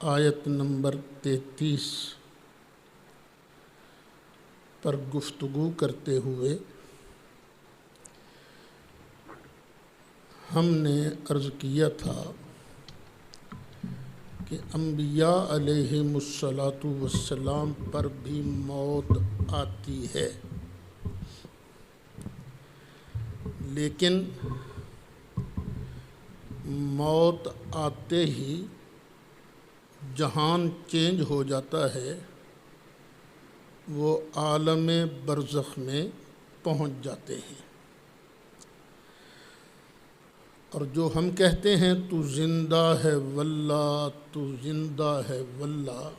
آیت نمبر 33 پر گفتگو کرتے ہوئے ہم نے عرض کیا تھا کہ انبیاء علیہم الصلاۃ والسلام پر بھی موت آتی ہے، لیکن موت آتے ہی جہان چینج ہو جاتا ہے، وہ عالم برزخ میں پہنچ جاتے ہیں، اور جو ہم کہتے ہیں تو زندہ ہے واللہ، تو زندہ ہے واللہ،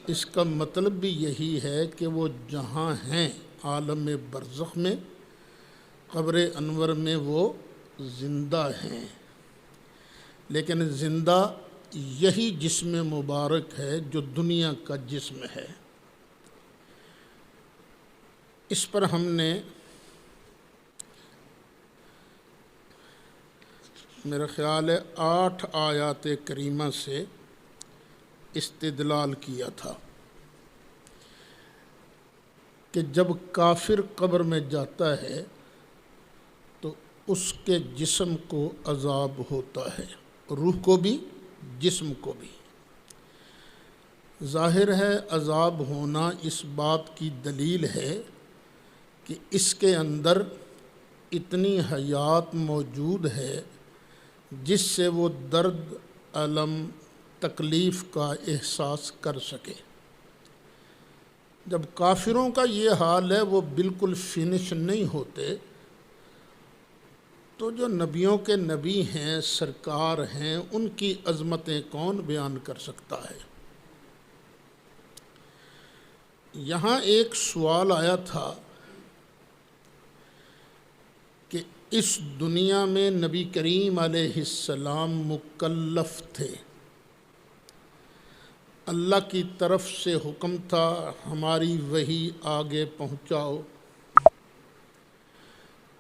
اس کا مطلب بھی یہی ہے کہ وہ جہاں ہیں عالم برزخ میں، قبر انور میں وہ زندہ ہیں، لیکن زندہ یہی جسم مبارک ہے جو دنیا کا جسم ہے۔ اس پر ہم نے میرا خیال ہے 8 آیات کریمہ سے استدلال کیا تھا کہ جب کافر قبر میں جاتا ہے تو اس کے جسم کو عذاب ہوتا ہے، روح کو بھی جسم کو بھی۔ ظاہر ہے عذاب ہونا اس بات کی دلیل ہے کہ اس کے اندر اتنی حیات موجود ہے جس سے وہ درد، الم، تکلیف کا احساس کر سکے۔ جب کافروں کا یہ حال ہے، وہ بالکل فنش نہیں ہوتے، تو جو نبیوں کے نبی ہیں، سرکار ہیں، ان کی عظمتیں کون بیان کر سکتا ہے؟ یہاں ایک سوال آیا تھا کہ اس دنیا میں نبی کریم علیہ السلام مکلف تھے، اللہ کی طرف سے حکم تھا ہماری وحی آگے پہنچاؤ،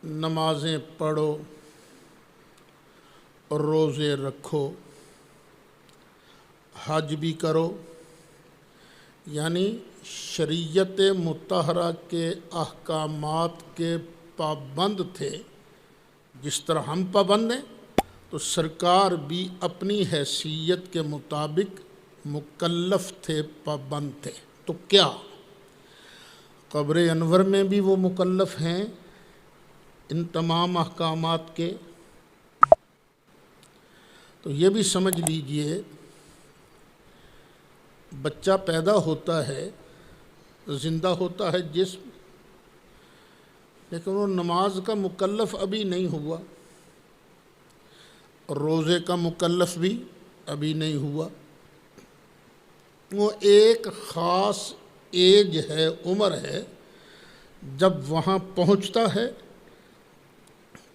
نمازیں پڑھو، روزے رکھو، حج بھی کرو، یعنی شریعت مطہرہ کے احکامات کے پابند تھے۔ جس طرح ہم پابند ہیں تو سرکار بھی اپنی حیثیت کے مطابق مکلف تھے، پابند تھے۔ تو کیا قبر انور میں بھی وہ مکلف ہیں ان تمام احکامات کے؟ تو یہ بھی سمجھ لیجئے، بچہ پیدا ہوتا ہے، زندہ ہوتا ہے جسم، لیکن وہ نماز کا مکلف ابھی نہیں ہوا، روزے کا مکلف بھی ابھی نہیں ہوا۔ وہ ایک خاص ایج ہے، عمر ہے، جب وہاں پہنچتا ہے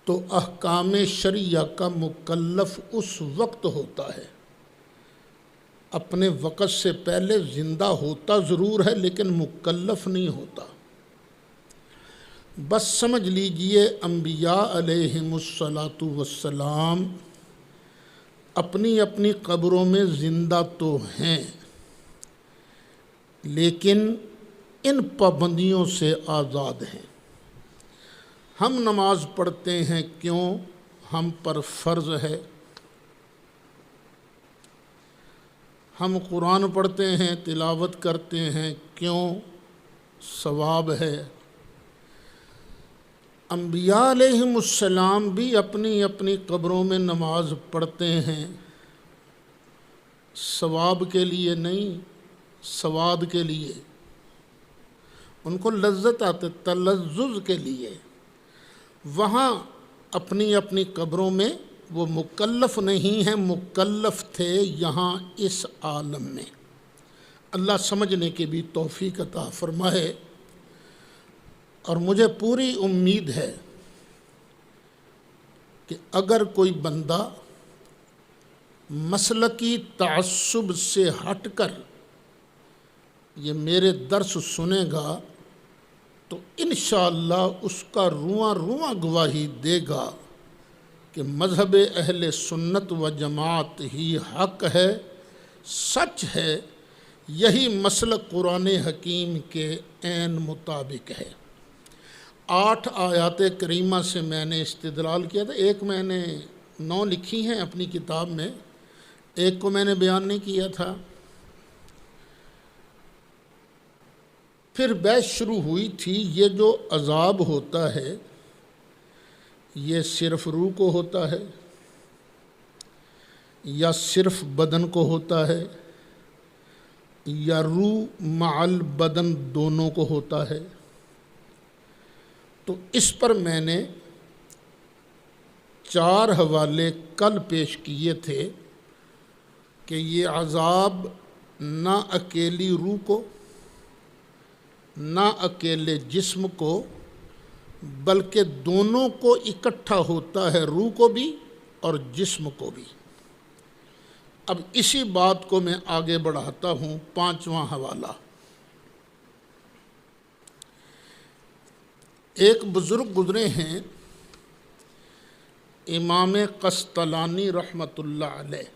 تو احکام شرعیہ کا مکلف اس وقت ہوتا ہے۔ اپنے وقت سے پہلے زندہ ہوتا ضرور ہے لیکن مکلف نہیں ہوتا۔ بس سمجھ لیجئے انبیاء علیہم الصلاۃ والسلام اپنی اپنی قبروں میں زندہ تو ہیں، لیکن ان پابندیوں سے آزاد ہیں۔ ہم نماز پڑھتے ہیں کیوں؟ ہم پر فرض ہے۔ ہم قرآن پڑھتے ہیں، تلاوت کرتے ہیں کیوں؟ ثواب ہے۔ انبیاء علیہم السلام بھی اپنی اپنی قبروں میں نماز پڑھتے ہیں، ثواب کے لیے نہیں، سواد کے لیے۔ ان کو لذت آتے، تلذذ کے لیے۔ وہاں اپنی اپنی قبروں میں وہ مکلف نہیں ہیں، مکلف تھے یہاں اس عالم میں۔ اللہ سمجھنے کی بھی توفیق عطا فرمائے، اور مجھے پوری امید ہے کہ اگر کوئی بندہ مسلکی تعصب سے ہٹ کر یہ میرے درس سنے گا تو انشاءاللہ اس کا رواں رواں گواہی دے گا کہ مذہب اہل سنت و جماعت ہی حق ہے، سچ ہے، یہی مسلک قرآن حکیم کے عین مطابق ہے۔ 8 آیات کریمہ سے میں نے استدلال کیا تھا، ایک میں نے 9 لکھی ہیں اپنی کتاب میں، ایک کو میں نے بیان نہیں کیا تھا۔ پھر بحث شروع ہوئی تھی، یہ جو عذاب ہوتا ہے یہ صرف روح کو ہوتا ہے یا صرف بدن کو ہوتا ہے یا روح مع البدن دونوں کو ہوتا ہے؟ تو اس پر میں نے 4 حوالے کل پیش کیے تھے کہ یہ عذاب نہ اکیلی روح کو نہ اکیلے جسم کو بلکہ دونوں کو اکٹھا ہوتا ہے، روح کو بھی اور جسم کو بھی۔ اب اسی بات کو میں آگے بڑھاتا ہوں۔ 5واں حوالہ، ایک بزرگ گزرے ہیں امام قسطلانی رحمۃ اللہ علیہ،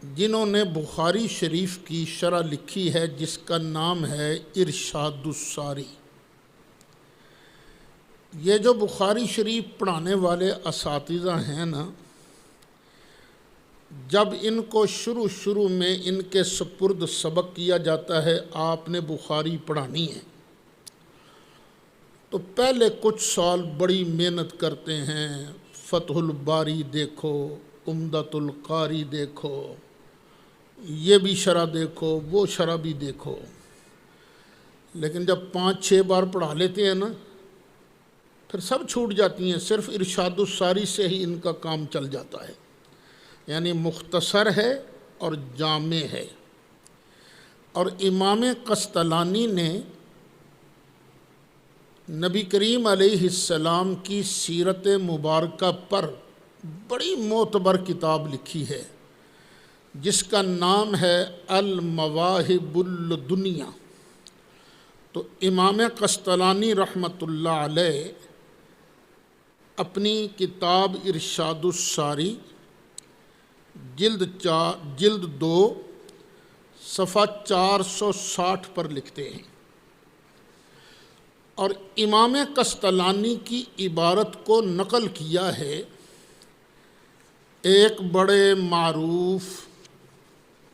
جنہوں نے بخاری شریف کی شرح لکھی ہے جس کا نام ہے ارشاد الساری۔ یہ جو بخاری شریف پڑھانے والے اساتذہ ہیں نا، جب ان کو شروع میں ان کے سپرد سبق کیا جاتا ہے آپ نے بخاری پڑھانی ہے، تو پہلے کچھ سال بڑی محنت کرتے ہیں، فتح الباری دیکھو، عمدۃ القاری دیکھو، یہ بھی شرح دیکھو، وہ شرح بھی دیکھو، لیکن جب 5-6 بار پڑھا لیتے ہیں نا پھر سب چھوٹ جاتی ہیں، صرف ارشاد الساری سے ہی ان کا کام چل جاتا ہے، یعنی مختصر ہے اور جامع ہے۔ اور امام قسطلانی نے نبی کریم علیہ السلام کی سیرت مبارکہ پر بڑی معتبر کتاب لکھی ہے جس کا نام ہے المواہب الدنیا۔ تو امام قسطلانی رحمۃ اللہ علیہ اپنی کتاب ارشاد الساری جلد 2 صفحہ 460 پر لکھتے ہیں، اور امام قسطلانی کی عبارت کو نقل کیا ہے ایک بڑے معروف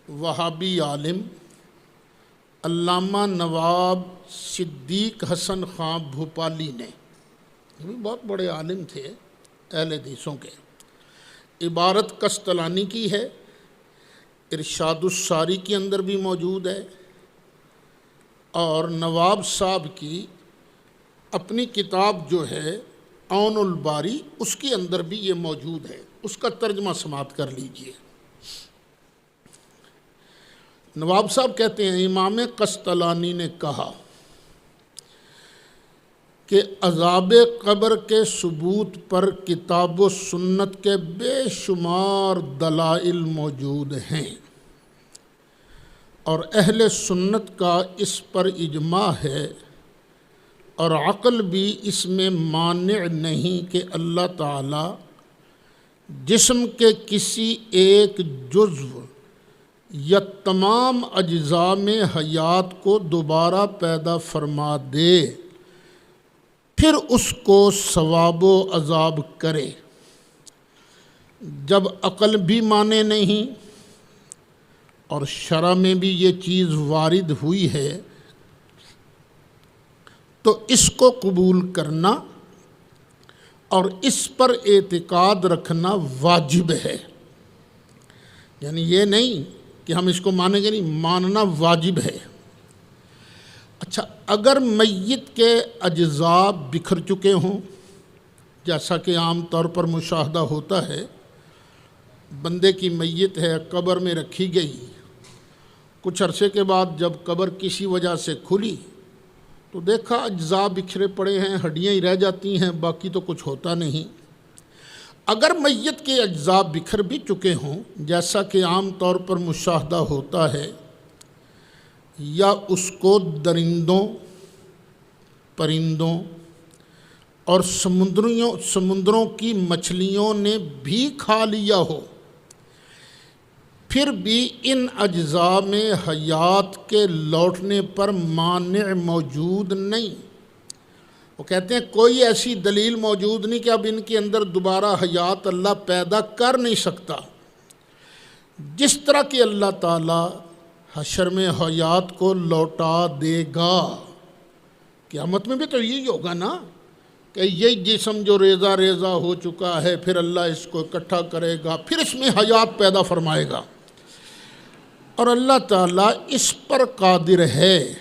وہابی عالم علامہ نواب صدیق حسن خان بھوپالی نے، یہ بھی بہت بڑے عالم تھے اہل حدیثوں کے۔ عبارت قسطلانی کی ہے، ارشاد الساری کے اندر بھی موجود ہے، اور نواب صاحب کی اپنی کتاب جو ہے عون الباری اس کے اندر بھی یہ موجود ہے، اس کا ترجمہ سماعت کر لیجئے۔ نواب صاحب کہتے ہیں امام قسطلانی نے کہا کہ عذاب قبر کے ثبوت پر کتاب و سنت کے بے شمار دلائل موجود ہیں، اور اہل سنت کا اس پر اجماع ہے، اور عقل بھی اس میں مانع نہیں کہ اللہ تعالی جسم کے کسی ایک جزو یا تمام اجزاء میں حیات کو دوبارہ پیدا فرما دے، پھر اس کو ثواب و عذاب کرے۔ جب عقل بھی مانے نہیں اور شرع میں بھی یہ چیز وارد ہوئی ہے تو اس کو قبول کرنا اور اس پر اعتقاد رکھنا واجب ہے، یعنی یہ نہیں کہ ہم اس کو مانیں گے نہیں، ماننا واجب ہے۔ اچھا، اگر میت کے اجزاء بکھر چکے ہوں، جیسا کہ عام طور پر مشاہدہ ہوتا ہے، بندے کی میت ہے قبر میں رکھی گئی، کچھ عرصے کے بعد جب قبر کسی وجہ سے کھلی تو دیکھا اجزاء بکھرے پڑے ہیں، ہڈیاں ہی رہ جاتی ہیں، باقی تو کچھ ہوتا نہیں۔ اگر میت کے اجزاء بکھر بھی چکے ہوں جیسا کہ عام طور پر مشاہدہ ہوتا ہے، یا اس کو درندوں، پرندوں اور سمندروں کی مچھلیوں نے بھی کھا لیا ہو، پھر بھی ان اجزاء میں حیات کے لوٹنے پر مانع موجود نہیں۔ وہ کہتے ہیں کوئی ایسی دلیل موجود نہیں کہ اب ان کے اندر دوبارہ حیات اللہ پیدا کر نہیں سکتا۔ جس طرح کہ اللہ تعالیٰ حشر میں حیات کو لوٹا دے گا، قیامت میں بھی تو یہی ہوگا نا، کہ یہ جسم جو ریزہ ریزہ ہو چکا ہے پھر اللہ اس کو اکٹھا کرے گا، پھر اس میں حیات پیدا فرمائے گا۔ اور اللہ تعالیٰ اس پر قادر ہے،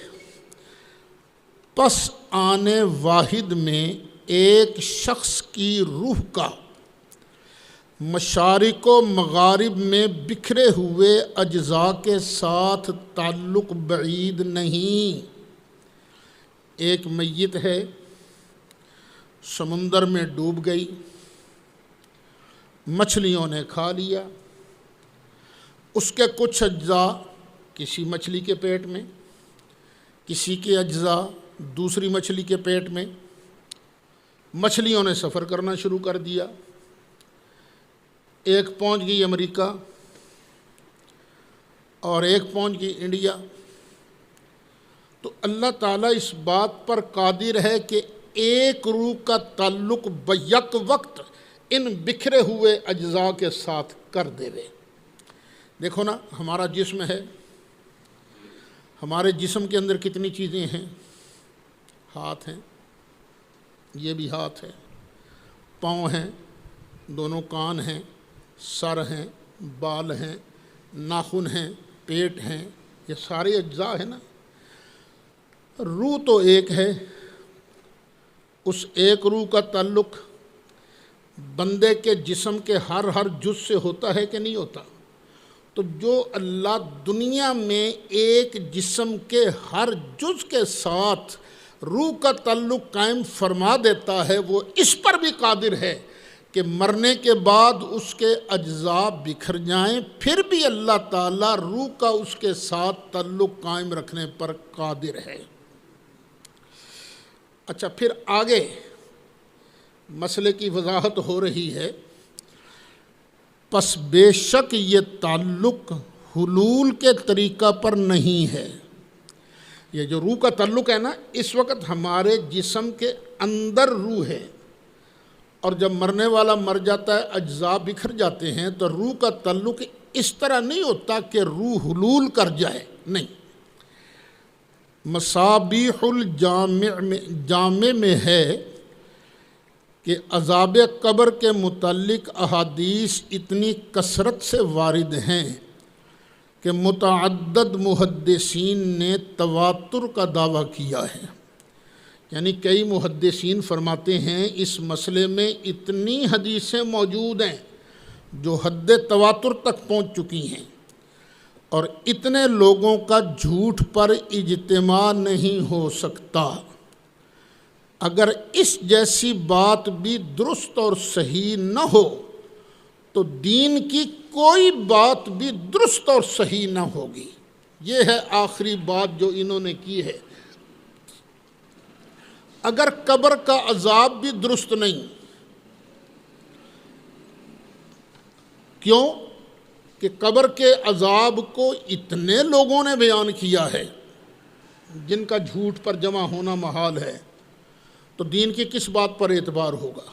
پس آنے واحد میں ایک شخص کی روح کا مشارق و مغارب میں بکھرے ہوئے اجزاء کے ساتھ تعلق بعید نہیں۔ ایک میت ہے، سمندر میں ڈوب گئی، مچھلیوں نے کھا لیا، اس کے کچھ اجزاء کسی مچھلی کے پیٹ میں، کسی کے اجزاء دوسری مچھلی کے پیٹ میں، مچھلیوں نے سفر کرنا شروع کر دیا، ایک پہنچ گئی امریکہ اور ایک پہنچ گئی انڈیا۔ تو اللہ تعالیٰ اس بات پر قادر ہے کہ ایک روح کا تعلق بیک وقت ان بکھرے ہوئے اجزاء کے ساتھ کر دے وے۔ دیکھو نا، ہمارا جسم ہے، ہمارے جسم کے اندر کتنی چیزیں ہیں؟ ہاتھ ہیں، یہ بھی ہاتھ ہے، پاؤں ہیں، دونوں کان ہیں، سر ہیں، بال ہیں، ناخن ہیں، پیٹ ہیں، یہ سارے اجزاء ہیں نا۔ روح تو ایک ہے، اس ایک روح کا تعلق بندے کے جسم کے ہر جز سے ہوتا ہے کہ نہیں ہوتا؟ تو جو اللہ دنیا میں ایک جسم کے ہر جز کے ساتھ روح کا تعلق قائم فرما دیتا ہے، وہ اس پر بھی قادر ہے کہ مرنے کے بعد اس کے اجزاء بکھر جائیں، پھر بھی اللہ تعالیٰ روح کا اس کے ساتھ تعلق قائم رکھنے پر قادر ہے۔ اچھا، پھر آگے مسئلے کی وضاحت ہو رہی ہے۔ پس بے شک یہ تعلق حلول کے طریقہ پر نہیں ہے۔ یہ جو روح کا تعلق ہے نا، اس وقت ہمارے جسم کے اندر روح ہے، اور جب مرنے والا مر جاتا ہے، اجزاء بکھر جاتے ہیں، تو روح کا تعلق اس طرح نہیں ہوتا کہ روح حلول کر جائے، نہیں۔ مصابیح الجامع میں ہے کہ عذاب قبر کے متعلق احادیث اتنی کثرت سے وارد ہیں کہ متعدد محدثین نے تواتر کا دعویٰ کیا ہے۔ یعنی کئی محدثین فرماتے ہیں اس مسئلے میں اتنی حدیثیں موجود ہیں جو حد تواتر تک پہنچ چکی ہیں، اور اتنے لوگوں کا جھوٹ پر اجتماع نہیں ہو سکتا۔ اگر اس جیسی بات بھی درست اور صحیح نہ ہو تو دین کی کوئی بات بھی درست اور صحیح نہ ہوگی۔ یہ ہے آخری بات جو انہوں نے کی ہے۔ اگر قبر کا عذاب بھی درست نہیں، کیوں کہ قبر کے عذاب کو اتنے لوگوں نے بیان کیا ہے جن کا جھوٹ پر جمع ہونا محال ہے، تو دین کی کس بات پر اعتبار ہوگا؟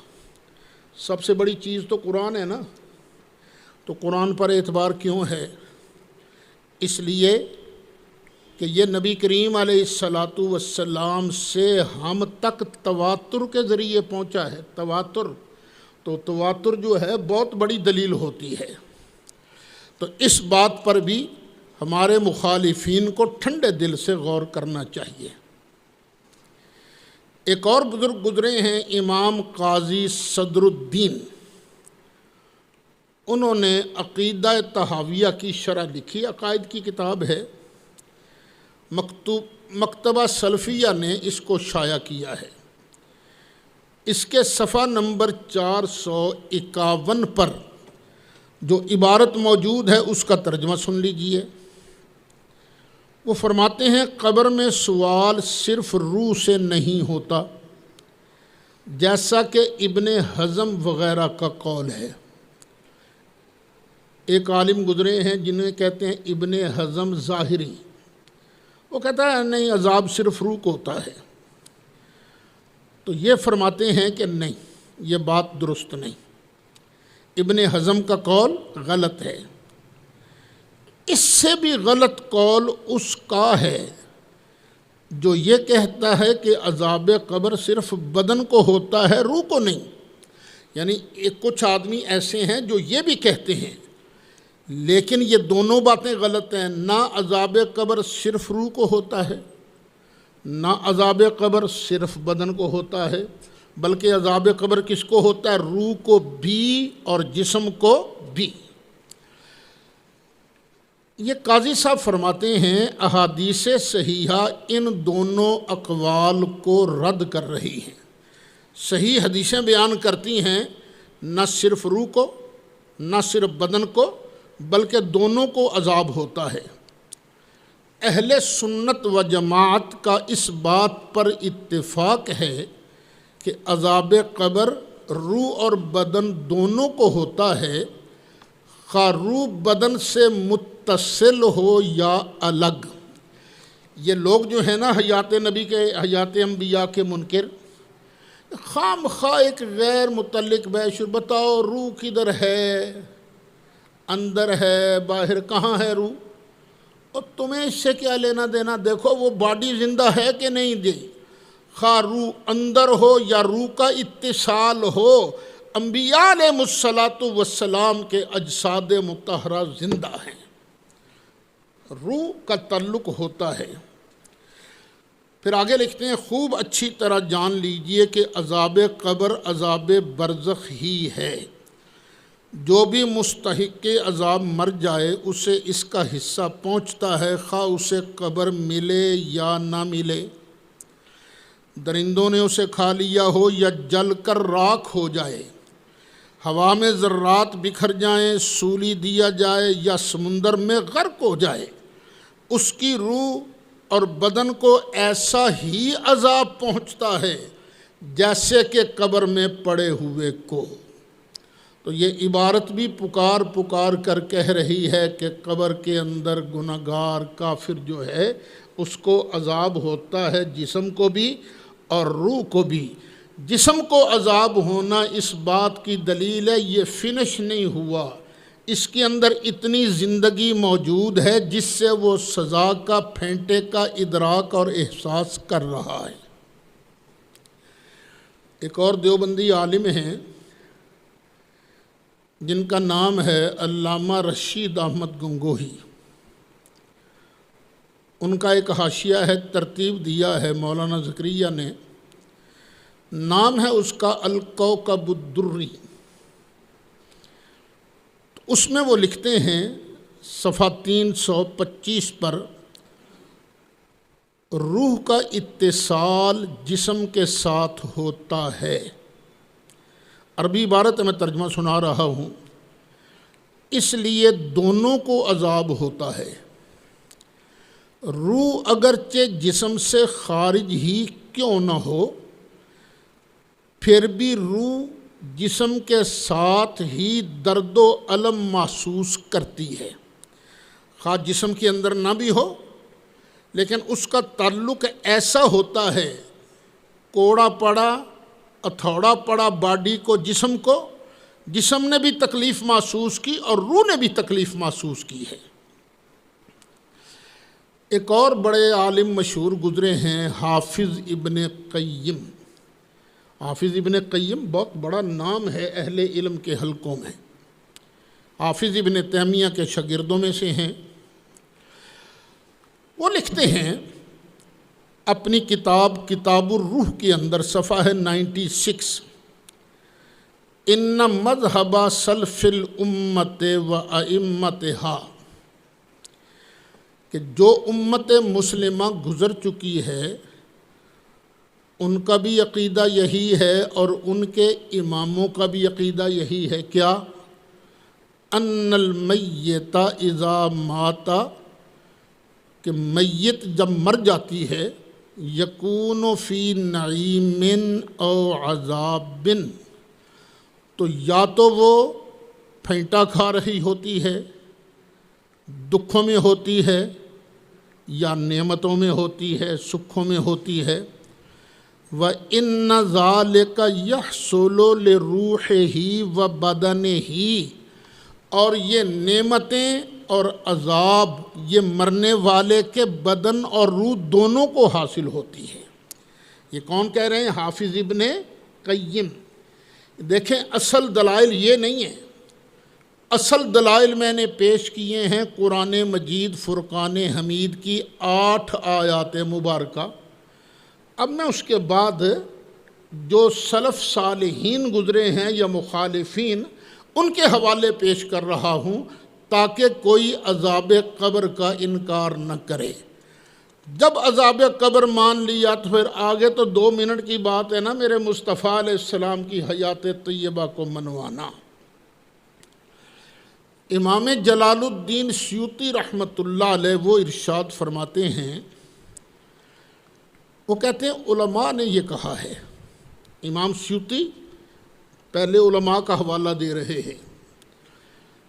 سب سے بڑی چیز تو قرآن ہے نا، تو قرآن پر اعتبار کیوں ہے؟ اس لیے کہ یہ نبی کریم علیہ الصلاۃ والسلام سے ہم تک تواتر کے ذریعے پہنچا ہے۔ تواتر جو ہے بہت بڑی دلیل ہوتی ہے۔ تو اس بات پر بھی ہمارے مخالفین کو ٹھنڈے دل سے غور کرنا چاہیے۔ ایک اور بزرگ گزرے ہیں، امام قاضی صدر الدین، انہوں نے عقیدہ طحاویہ کی شرح لکھی، عقائد کی کتاب ہے، مکتبہ سلفیہ نے اس کو شائع کیا ہے۔ اس کے صفحہ نمبر 451 پر جو عبارت موجود ہے اس کا ترجمہ سن لیجئے۔ وہ فرماتے ہیں قبر میں سوال صرف روح سے نہیں ہوتا، جیسا کہ ابن حزم وغیرہ کا قول ہے۔ ایک عالم گزرے ہیں جنہیں کہتے ہیں ابن حزم ظاہری، وہ کہتا ہے نہیں، عذاب صرف روح کو ہوتا ہے۔ تو یہ فرماتے ہیں کہ نہیں، یہ بات درست نہیں، ابن حزم کا قول غلط ہے۔ اس سے بھی غلط قول اس کا ہے جو یہ کہتا ہے کہ عذاب قبر صرف بدن کو ہوتا ہے، روح کو نہیں۔ یعنی کچھ آدمی ایسے ہیں جو یہ بھی کہتے ہیں، لیکن یہ دونوں باتیں غلط ہیں۔ نہ عذاب قبر صرف روح کو ہوتا ہے، نہ عذاب قبر صرف بدن کو ہوتا ہے، بلکہ عذاب قبر کس کو ہوتا ہے؟ روح کو بھی اور جسم کو بھی۔ یہ قاضی صاحب فرماتے ہیں احادیث صحیحہ ان دونوں اقوال کو رد کر رہی ہیں۔ صحیح حدیثیں بیان کرتی ہیں نہ صرف روح کو نہ صرف بدن کو، بلکہ دونوں کو عذاب ہوتا ہے۔ اہل سنت و جماعت کا اس بات پر اتفاق ہے کہ عذاب قبر روح اور بدن دونوں کو ہوتا ہے، خواہ روح بدن سے متصل ہو یا الگ۔ یہ لوگ جو ہیں نا حیات نبی کے، حیات انبیاء کے منکر، خام خواہ ایک غیر متعلق بحث، بتاؤ روح کدھر ہے، اندر ہے باہر، کہاں ہے روح، اور تمہیں اس سے کیا لینا دینا؟ دیکھو وہ باڈی زندہ ہے کہ نہیں دی، خواہ روح اندر ہو یا روح کا اتصال ہو، انبیاء علیہ الصلاۃ والسلام کے اجساد مطہرہ زندہ ہیں، روح کا تعلق ہوتا ہے۔ پھر آگے لکھتے ہیں خوب اچھی طرح جان لیجئے کہ عذاب قبر عذاب برزخ ہی ہے۔ جو بھی مستحق عذاب مر جائے اسے اس کا حصہ پہنچتا ہے، خواہ اسے قبر ملے یا نہ ملے۔ درندوں نے اسے کھا لیا ہو یا جل کر راکھ ہو جائے، ہوا میں ذرات بکھر جائیں، سولی دیا جائے یا سمندر میں غرق ہو جائے، اس کی روح اور بدن کو ایسا ہی عذاب پہنچتا ہے جیسے کہ قبر میں پڑے ہوئے کو۔ تو یہ عبارت بھی پکار پکار کر کہہ رہی ہے کہ قبر کے اندر گنہگار کافر جو ہے اس کو عذاب ہوتا ہے، جسم کو بھی اور روح کو بھی۔ جسم کو عذاب ہونا اس بات کی دلیل ہے یہ فنش نہیں ہوا، اس کے اندر اتنی زندگی موجود ہے جس سے وہ سزا کا پھینٹے کا ادراک اور احساس کر رہا ہے۔ ایک اور دیوبندی عالم ہیں جن کا نام ہے علامہ رشید احمد گنگوہی، ان کا ایک حاشیہ ہے، ترتیب دیا ہے مولانا زکریا نے، نام ہے اس کا الکوکب الدری۔ اس میں وہ لکھتے ہیں صفحہ 325 پر، روح کا اتصال جسم کے ساتھ ہوتا ہے۔ عربی عبارت میں ترجمہ سنا رہا ہوں، اس لیے دونوں کو عذاب ہوتا ہے۔ روح اگرچہ جسم سے خارج ہی کیوں نہ ہو، پھر بھی روح جسم کے ساتھ ہی درد و الم محسوس کرتی ہے، خواہ جسم کے اندر نہ بھی ہو، لیکن اس کا تعلق ایسا ہوتا ہے، کوڑا پڑا اتھوڑا پڑا باڈی کو، جسم نے بھی تکلیف محسوس کی اور روح نے بھی تکلیف محسوس کی ہے۔ ایک اور بڑے عالم مشہور گزرے ہیں حافظ ابن قیم۔ حافظ ابن قیم بہت بڑا نام ہے اہل علم کے حلقوں میں، حافظ ابن تیمیہ کے شاگردوں میں سے ہیں۔ وہ لکھتے ہیں اپنی کتاب الروح کے اندر صفحہ 96، ان مذہب سلف الامت و ائمتہا، کہ جو امت مسلمہ گزر چکی ہے ان کا بھی عقیدہ یہی ہے اور ان کے اماموں کا بھی عقیدہ یہی ہے، کیا؟ ان المیت اذا مات، کہ میت جب مر جاتی ہے، یکون فی نعیم او عذاب، تو یا تو وہ پھینٹا کھا رہی ہوتی ہے، دکھوں میں ہوتی ہے یا نعمتوں میں ہوتی ہے، سکھوں میں ہوتی ہے۔ وَإِنَّ ذَلِكَ يَحْصُلُ لِرُوحِهِ وَبَدَنِهِ، اور یہ نعمتیں اور عذاب یہ مرنے والے کے بدن اور روح دونوں کو حاصل ہوتی ہے۔ یہ کون کہہ رہے ہیں؟ حافظ ابن قیم۔ دیکھیں اصل دلائل یہ نہیں ہے، اصل دلائل میں نے پیش کیے ہیں قرآن مجید فرقان حمید کی 8 آیات مبارکہ۔ اب میں اس کے بعد جو سلف صالحین گزرے ہیں یا مخالفین ان کے حوالے پیش کر رہا ہوں تاکہ کوئی عذاب قبر کا انکار نہ کرے۔ جب عذاب قبر مان لیا تو پھر آگے تو 2 منٹ کی بات ہے نا میرے مصطفیٰ علیہ السلام کی حیات طیبہ کو منوانا۔ امام جلال الدین سیوطی رحمۃ اللہ علیہ وہ ارشاد فرماتے ہیں، وہ کہتے ہیں علماء نے یہ کہا ہے، امام سیوطی پہلے علماء کا حوالہ دے رہے ہیں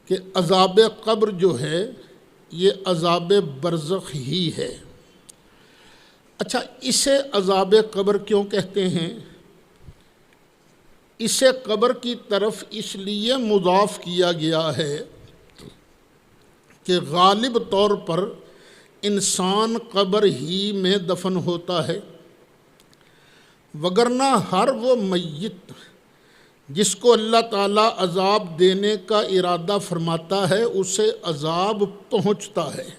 کہ عذاب قبر جو ہے یہ عذاب برزخ ہی ہے۔ اچھا، اسے عذاب قبر کیوں کہتے ہیں؟ اسے قبر کی طرف اس لیے مضاف کیا گیا ہے کہ غالب طور پر انسان قبر ہی میں دفن ہوتا ہے، وگرنہ ہر وہ میت جس کو اللہ تعالیٰ عذاب دینے کا ارادہ فرماتا ہے اسے عذاب پہنچتا ہے۔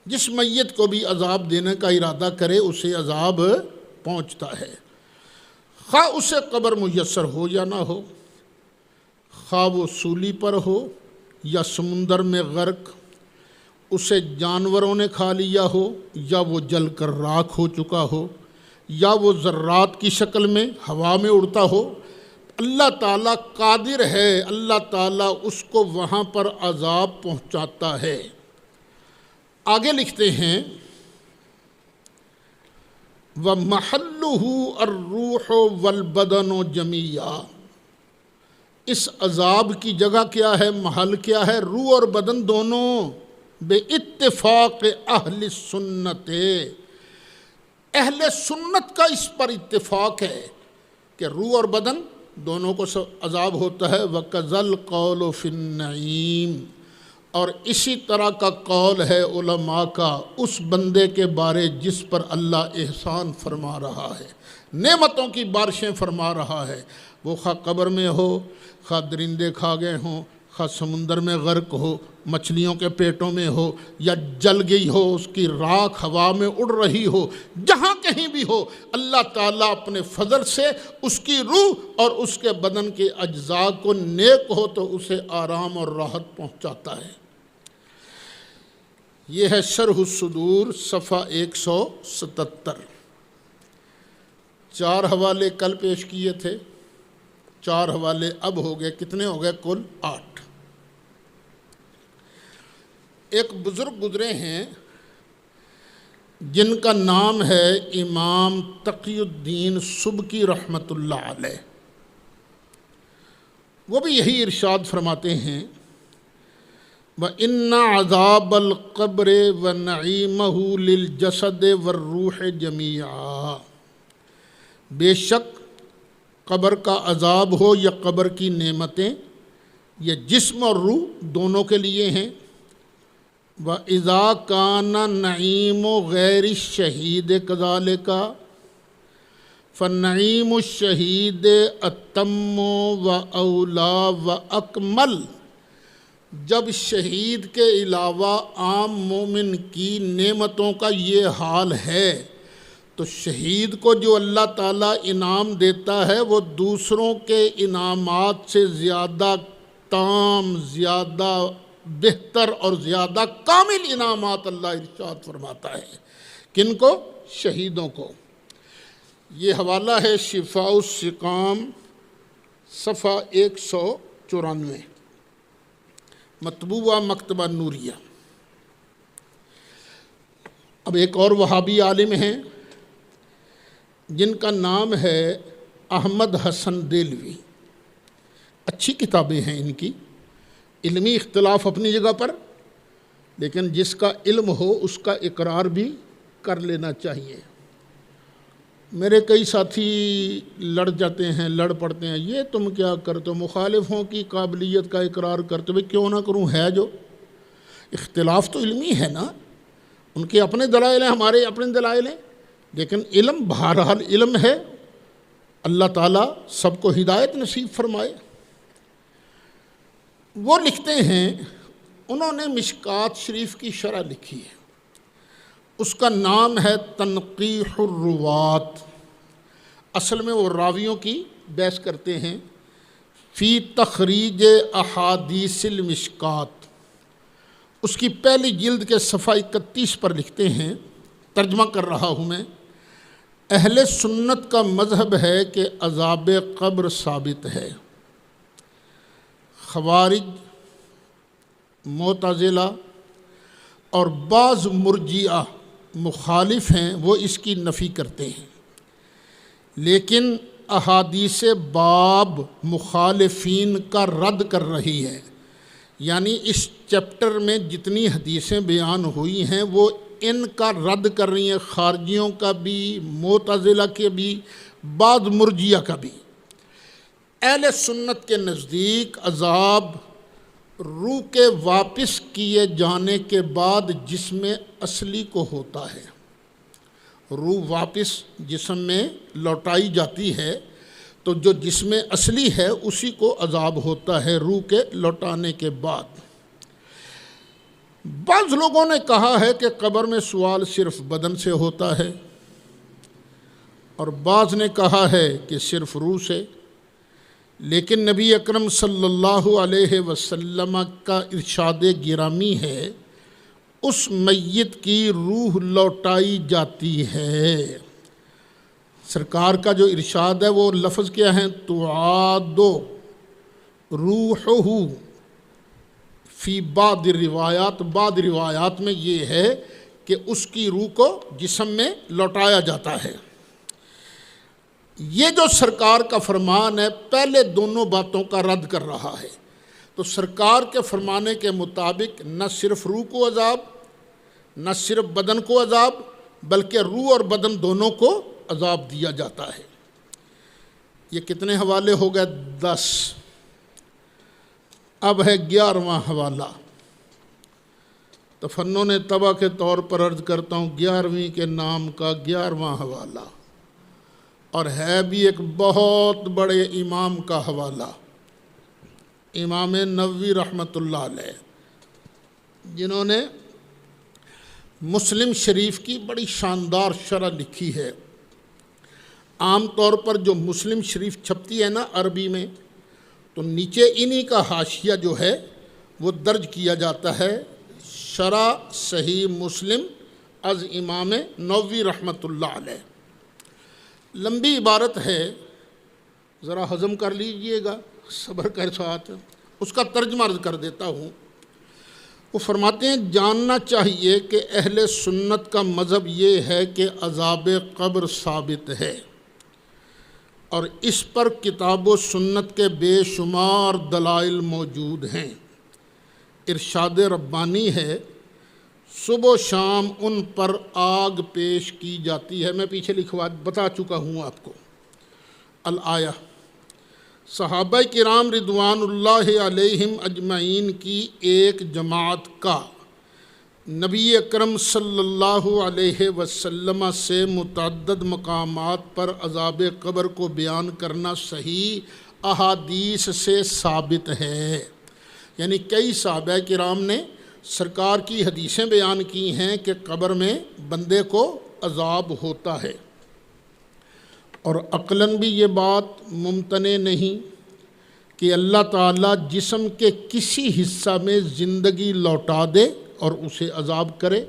جس میت کو بھی عذاب دینے کا ارادہ کرے اسے عذاب پہنچتا ہے، خواہ اسے قبر میسر ہو یا نہ ہو، خواہ وہ سولی پر ہو یا سمندر میں غرق، اسے جانوروں نے کھا لیا ہو یا وہ جل کر راکھ ہو چکا ہو یا وہ ذرات کی شکل میں ہوا میں اڑتا ہو، اللہ تعالیٰ قادر ہے، اللہ تعالیٰ اس کو وہاں پر عذاب پہنچاتا ہے۔ آگے لکھتے ہیں وَمَحَلُّهُ الرُّوحُ وَالْبَدَنُ جَمِيعًا، اس عذاب کی جگہ کیا ہے، محل کیا ہے؟ روح اور بدن دونوں، بے اتفاق اہل سنت، اہل سنت کا اس پر اتفاق ہے کہ روح اور بدن دونوں کو عذاب ہوتا ہے۔ وَكَذَا الْقَوْلُ فِي النَّعِيمِ، اور اسی طرح کا قول ہے علماء کا اس بندے کے بارے جس پر اللہ احسان فرما رہا ہے، نعمتوں کی بارشیں فرما رہا ہے، وہ خواہ قبر میں ہو، خواہ درندے کھا گئے ہوں، خواہ سمندر میں غرق ہو، مچھلیوں کے پیٹوں میں ہو، یا جل گئی ہو، اس کی راکھ ہوا میں اڑ رہی ہو، جہاں کہیں بھی ہو، اللہ تعالیٰ اپنے فضل سے اس کی روح اور اس کے بدن کے اجزاء کو نیک ہو تو اسے آرام اور راحت پہنچاتا ہے۔ یہ ہے شرح الصدور صفحہ 177۔ 4 حوالے کل پیش کیے تھے، 4 حوالے اب ہو گئے، کتنے ہو گئے کل؟ 8۔ ایک بزرگ گزرے ہیں جن کا نام ہے امام تقی الدین سبکی رحمۃ اللہ علیہ، وہ بھی یہی ارشاد فرماتے ہیں وَإِنَّ عَذَابَ الْقَبْرِ وَنَعِيمَهُ لِلْجَسَدِ وَالرُّوحِ جَمِيعًا، بے شک قبر کا عذاب ہو یا قبر کی نعمتیں یہ جسم اور روح دونوں کے لیے ہیں۔ وَإِذَا كَانَ نَعِيمُ غَيْرِ الشَّهِيدِ كَذَلِكَ فَالنَّعِيمُ الشَّهِيدِ أَتَمُّ وَأَوْلَى وَأَكْمَلُ، جب شہید کے علاوہ عام مومن کی نعمتوں کا یہ حال ہے تو شہید کو جو اللہ تعالیٰ انعام دیتا ہے وہ دوسروں کے انعامات سے زیادہ تام، زیادہ بہتر اور زیادہ کامل انعامات اللہ ارشاد فرماتا ہے۔ کن کو؟ شہیدوں کو۔ یہ حوالہ ہے شفاء السقام صفحہ 194، مطبوعہ مکتبہ نوریہ۔ اب ایک اور وہابی عالم ہیں جن کا نام ہے احمد حسن دہلوی، اچھی کتابیں ہیں ان کی، علمی اختلاف اپنی جگہ پر، لیکن جس کا علم ہو اس کا اقرار بھی کر لینا چاہیے۔ میرے کئی ساتھی لڑ جاتے ہیں، لڑ پڑتے ہیں، یہ تم کیا کرتے ہو، مخالفوں کی قابلیت کا اقرار کرتے ہوئے کیوں نہ کروں، ہے جو اختلاف تو علمی ہے نا، ان کے اپنے دلائل ہیں، ہمارے اپنے دلائل ہیں، لیکن علم بہرحال علم ہے۔ اللہ تعالیٰ سب کو ہدایت نصیب فرمائے۔ وہ لکھتے ہیں، انہوں نے مشکات شریف کی شرح لکھی ہے، اس کا نام ہے تنقیح الروات۔ اصل میں وہ راویوں کی بحث کرتے ہیں، فی تخریج احادیث المشکات۔ اس کی پہلی جلد کے صفحہ 31 پر لکھتے ہیں، ترجمہ کر رہا ہوں میں، اہل سنت کا مذہب ہے کہ عذاب قبر ثابت ہے۔ خوارج، معتزلہ اور بعض مرجئہ مخالف ہیں، وہ اس کی نفی کرتے ہیں، لیکن احادیث باب مخالفین کا رد کر رہی ہے۔ یعنی اس چیپٹر میں جتنی حدیثیں بیان ہوئی ہیں وہ ان کا رد کر رہی ہیں، خارجیوں کا بھی، معتزلہ کے بھی، بعض مرجئہ کا بھی۔ اہل سنت کے نزدیک عذاب روح کے واپس کیے جانے کے بعد جسم اصلی کو ہوتا ہے۔ روح واپس جسم میں لوٹائی جاتی ہے تو جو جسم اصلی ہے اسی کو عذاب ہوتا ہے روح کے لوٹانے کے بعد۔ بعض لوگوں نے کہا ہے کہ قبر میں سوال صرف بدن سے ہوتا ہے، اور بعض نے کہا ہے کہ صرف روح سے، لیکن نبی اکرم صلی اللہ علیہ وسلم کا ارشاد گرامی ہے، اس میت کی روح لوٹائی جاتی ہے۔ سرکار کا جو ارشاد ہے وہ لفظ کیا ہے، تعاد روحہ فی بعض روایات، بعض روایات میں یہ ہے کہ اس کی روح کو جسم میں لوٹایا جاتا ہے۔ یہ جو سرکار کا فرمان ہے پہلے دونوں باتوں کا رد کر رہا ہے۔ تو سرکار کے فرمانے کے مطابق نہ صرف روح کو عذاب، نہ صرف بدن کو عذاب، بلکہ روح اور بدن دونوں کو عذاب دیا جاتا ہے۔ یہ کتنے حوالے ہو گئے؟ 10۔ اب ہے 11واں حوالہ۔ تفنن طبع کے طور پر عرض کرتا ہوں 11ویں کے نام کا 11واں حوالہ، اور ہے بھی ایک بہت بڑے امام کا حوالہ، امام نووی رحمۃ اللہ علیہ، جنہوں نے مسلم شریف کی بڑی شاندار شرح لکھی ہے۔ عام طور پر جو مسلم شریف چھپتی ہے نا عربی میں، تو نیچے انہی کا حاشیہ جو ہے وہ درج کیا جاتا ہے، شرح صحیح مسلم از امام نووی رحمۃ اللہ علیہ۔ لمبی عبارت ہے، ذرا ہضم کر لیجئے گا صبر کے ساتھ، اس کا ترجمہ عرض کر دیتا ہوں۔ وہ فرماتے ہیں، جاننا چاہیے کہ اہل سنت کا مذہب یہ ہے کہ عذاب قبر ثابت ہے، اور اس پر کتاب و سنت کے بے شمار دلائل موجود ہیں۔ ارشاد ربانی ہے، صبح و شام ان پر آگ پیش کی جاتی ہے۔ میں پیچھے بتا چکا ہوں آپ کو۔ الآیہ، صحابہ کرام رضوان اللہ علیہم اجمعین کی ایک جماعت کا نبی اکرم صلی اللہ علیہ وسلم سے متعدد مقامات پر عذاب قبر کو بیان کرنا صحیح احادیث سے ثابت ہے۔ یعنی کئی صحابہ کرام نے سرکار کی حدیثیں بیان کی ہیں کہ قبر میں بندے کو عذاب ہوتا ہے، اور عقلاً بھی یہ بات ممتنع نہیں کہ اللہ تعالیٰ جسم کے کسی حصہ میں زندگی لوٹا دے اور اسے عذاب کرے۔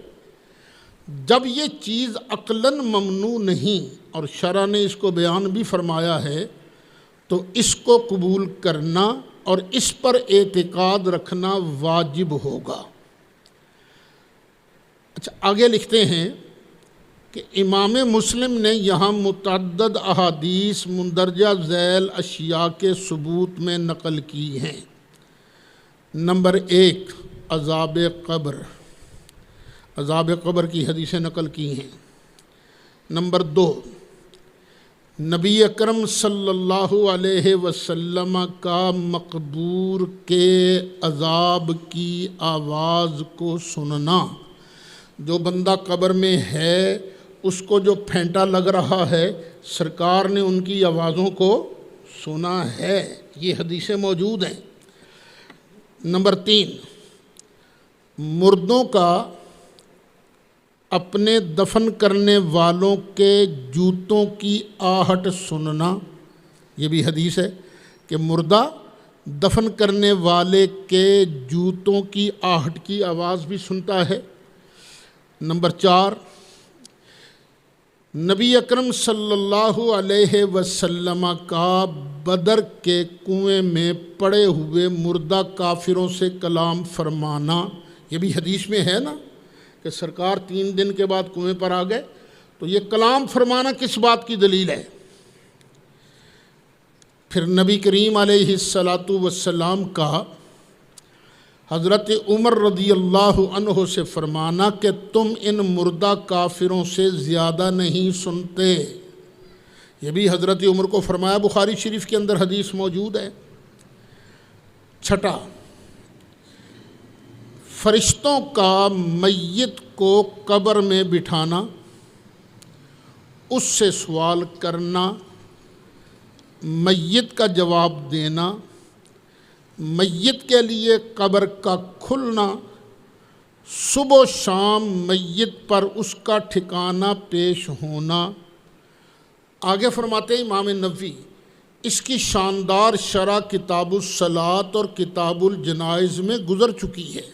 جب یہ چیز عقلاً ممنوع نہیں اور شرع نے اس کو بیان بھی فرمایا ہے، تو اس کو قبول کرنا اور اس پر اعتقاد رکھنا واجب ہوگا۔ اچھا، آگے لکھتے ہیں کہ امام مسلم نے یہاں متعدد احادیث مندرجہ ذیل اشیاء کے ثبوت میں نقل کی ہیں۔ نمبر 1 عذاب قبر، عذاب قبر کی حدیثیں نقل کی ہیں۔ نمبر 2 نبی اکرم صلی اللہ علیہ وسلم کا مقبور کے عذاب کی آواز کو سننا، جو بندہ قبر میں ہے اس کو جو پھینٹا لگ رہا ہے سرکار نے ان کی آوازوں کو سنا ہے، یہ حدیثیں موجود ہیں۔ نمبر 3 مردوں کا اپنے دفن کرنے والوں کے جوتوں کی آہٹ سننا، یہ بھی حدیث ہے کہ مردہ دفن کرنے والے کے جوتوں کی آہٹ کی آواز بھی سنتا ہے۔ نمبر 4 نبی اکرم صلی اللہ علیہ وسلم کا بدر کے کنویں میں پڑے ہوئے مردہ کافروں سے کلام فرمانا، یہ بھی حدیث میں ہے نا کہ سرکار 3 دن کے بعد کنویں پر آ گئے، تو یہ کلام فرمانا کس بات کی دلیل ہے؟ پھر نبی کریم علیہ السلام کا حضرت عمر رضی اللہ عنہ سے فرمانا کہ تم ان مردہ کافروں سے زیادہ نہیں سنتے، یہ بھی حضرت عمر کو فرمایا، بخاری شریف کے اندر حدیث موجود ہے۔ 6 فرشتوں کا میت کو قبر میں بٹھانا، اس سے سوال کرنا، میت کا جواب دینا، میت کے لیے قبر کا کھلنا، صبح و شام میت پر اس کا ٹھکانہ پیش ہونا۔ آگے فرماتے ہیں امام نووی، اس کی شاندار شرح کتاب الصلاۃ اور کتاب الجنائز میں گزر چکی ہے۔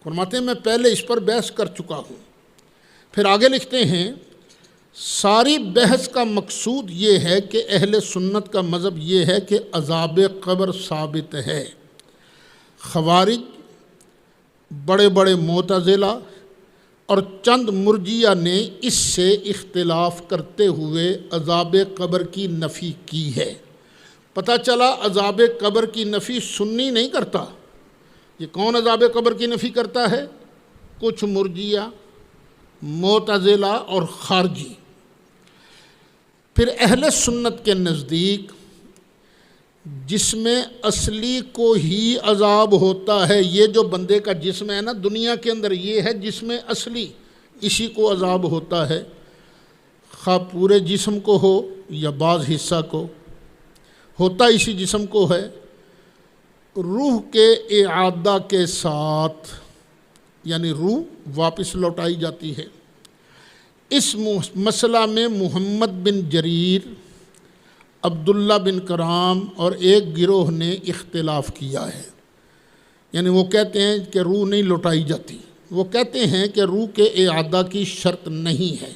فرماتے ہیں میں پہلے اس پر بحث کر چکا ہوں۔ پھر آگے لکھتے ہیں ساری بحث کا مقصود یہ ہے کہ اہل سنت کا مذہب یہ ہے کہ عذاب قبر ثابت ہے۔ خوارج، بڑے بڑے معتزلہ اور چند مرجئہ نے اس سے اختلاف کرتے ہوئے عذاب قبر کی نفی کی ہے۔ پتہ چلا عذاب قبر کی نفی سنی نہیں کرتا، یہ کون عذاب قبر کی نفی کرتا ہے؟ کچھ مرجئہ، معتزلہ اور خارجی۔ پھر اہل سنت کے نزدیک جسم اصلی کو ہی عذاب ہوتا ہے، یہ جو بندے کا جسم ہے نا دنیا کے اندر، یہ ہے جسم اصلی، اسی کو عذاب ہوتا ہے، خواہ پورے جسم کو ہو یا بعض حصہ کو، ہوتا اسی جسم کو ہے۔ روح کے اعادہ کے ساتھ، یعنی روح واپس لوٹائی جاتی ہے۔ اس مسئلہ میں محمد بن جریر، عبداللہ بن کرام اور ایک گروہ نے اختلاف کیا ہے، یعنی وہ کہتے ہیں کہ روح نہیں لوٹائی جاتی، وہ کہتے ہیں کہ روح کے اعادہ کی شرط نہیں ہے۔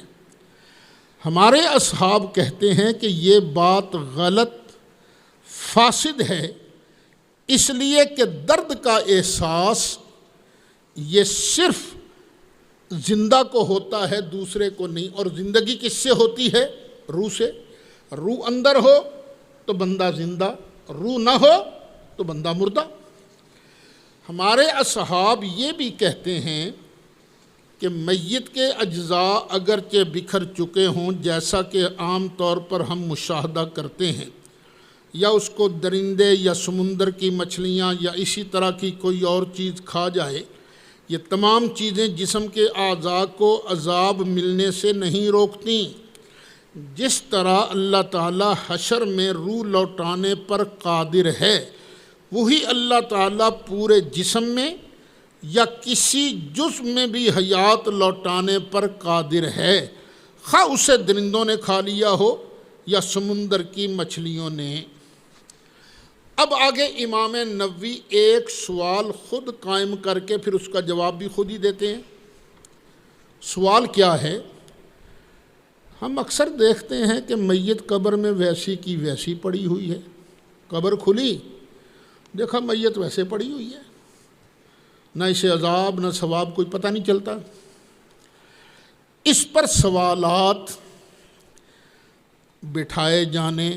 ہمارے اصحاب کہتے ہیں کہ یہ بات غلط فاسد ہے، اس لیے کہ درد کا احساس یہ صرف زندہ کو ہوتا ہے، دوسرے کو نہیں، اور زندگی کس سے ہوتی ہے؟ روح سے۔ روح اندر ہو تو بندہ زندہ، روح نہ ہو تو بندہ مردہ۔ ہمارے اصحاب یہ بھی کہتے ہیں کہ میت کے اجزاء اگرچہ بکھر چکے ہوں، جیسا کہ عام طور پر ہم مشاہدہ کرتے ہیں، یا اس کو درندے یا سمندر کی مچھلیاں یا اسی طرح کی کوئی اور چیز کھا جائے، یہ تمام چیزیں جسم کے اعضاء کو عذاب ملنے سے نہیں روکتیں۔ جس طرح اللہ تعالیٰ حشر میں روح لوٹانے پر قادر ہے، وہی اللہ تعالیٰ پورے جسم میں یا کسی جزء میں بھی حیات لوٹانے پر قادر ہے، خواہ اسے درندوں نے کھا لیا ہو یا سمندر کی مچھلیوں نے۔ اب آگے امام نووی ایک سوال خود قائم کر کے پھر اس کا جواب بھی خود ہی دیتے ہیں۔ سوال کیا ہے؟ ہم اکثر دیکھتے ہیں کہ میت قبر میں ویسی کی ویسی پڑی ہوئی ہے، قبر کھلی، دیکھا میت ویسے پڑی ہوئی ہے، نہ اسے عذاب نہ ثواب کوئی پتہ نہیں چلتا۔ اس پر سوالات بٹھائے جانے،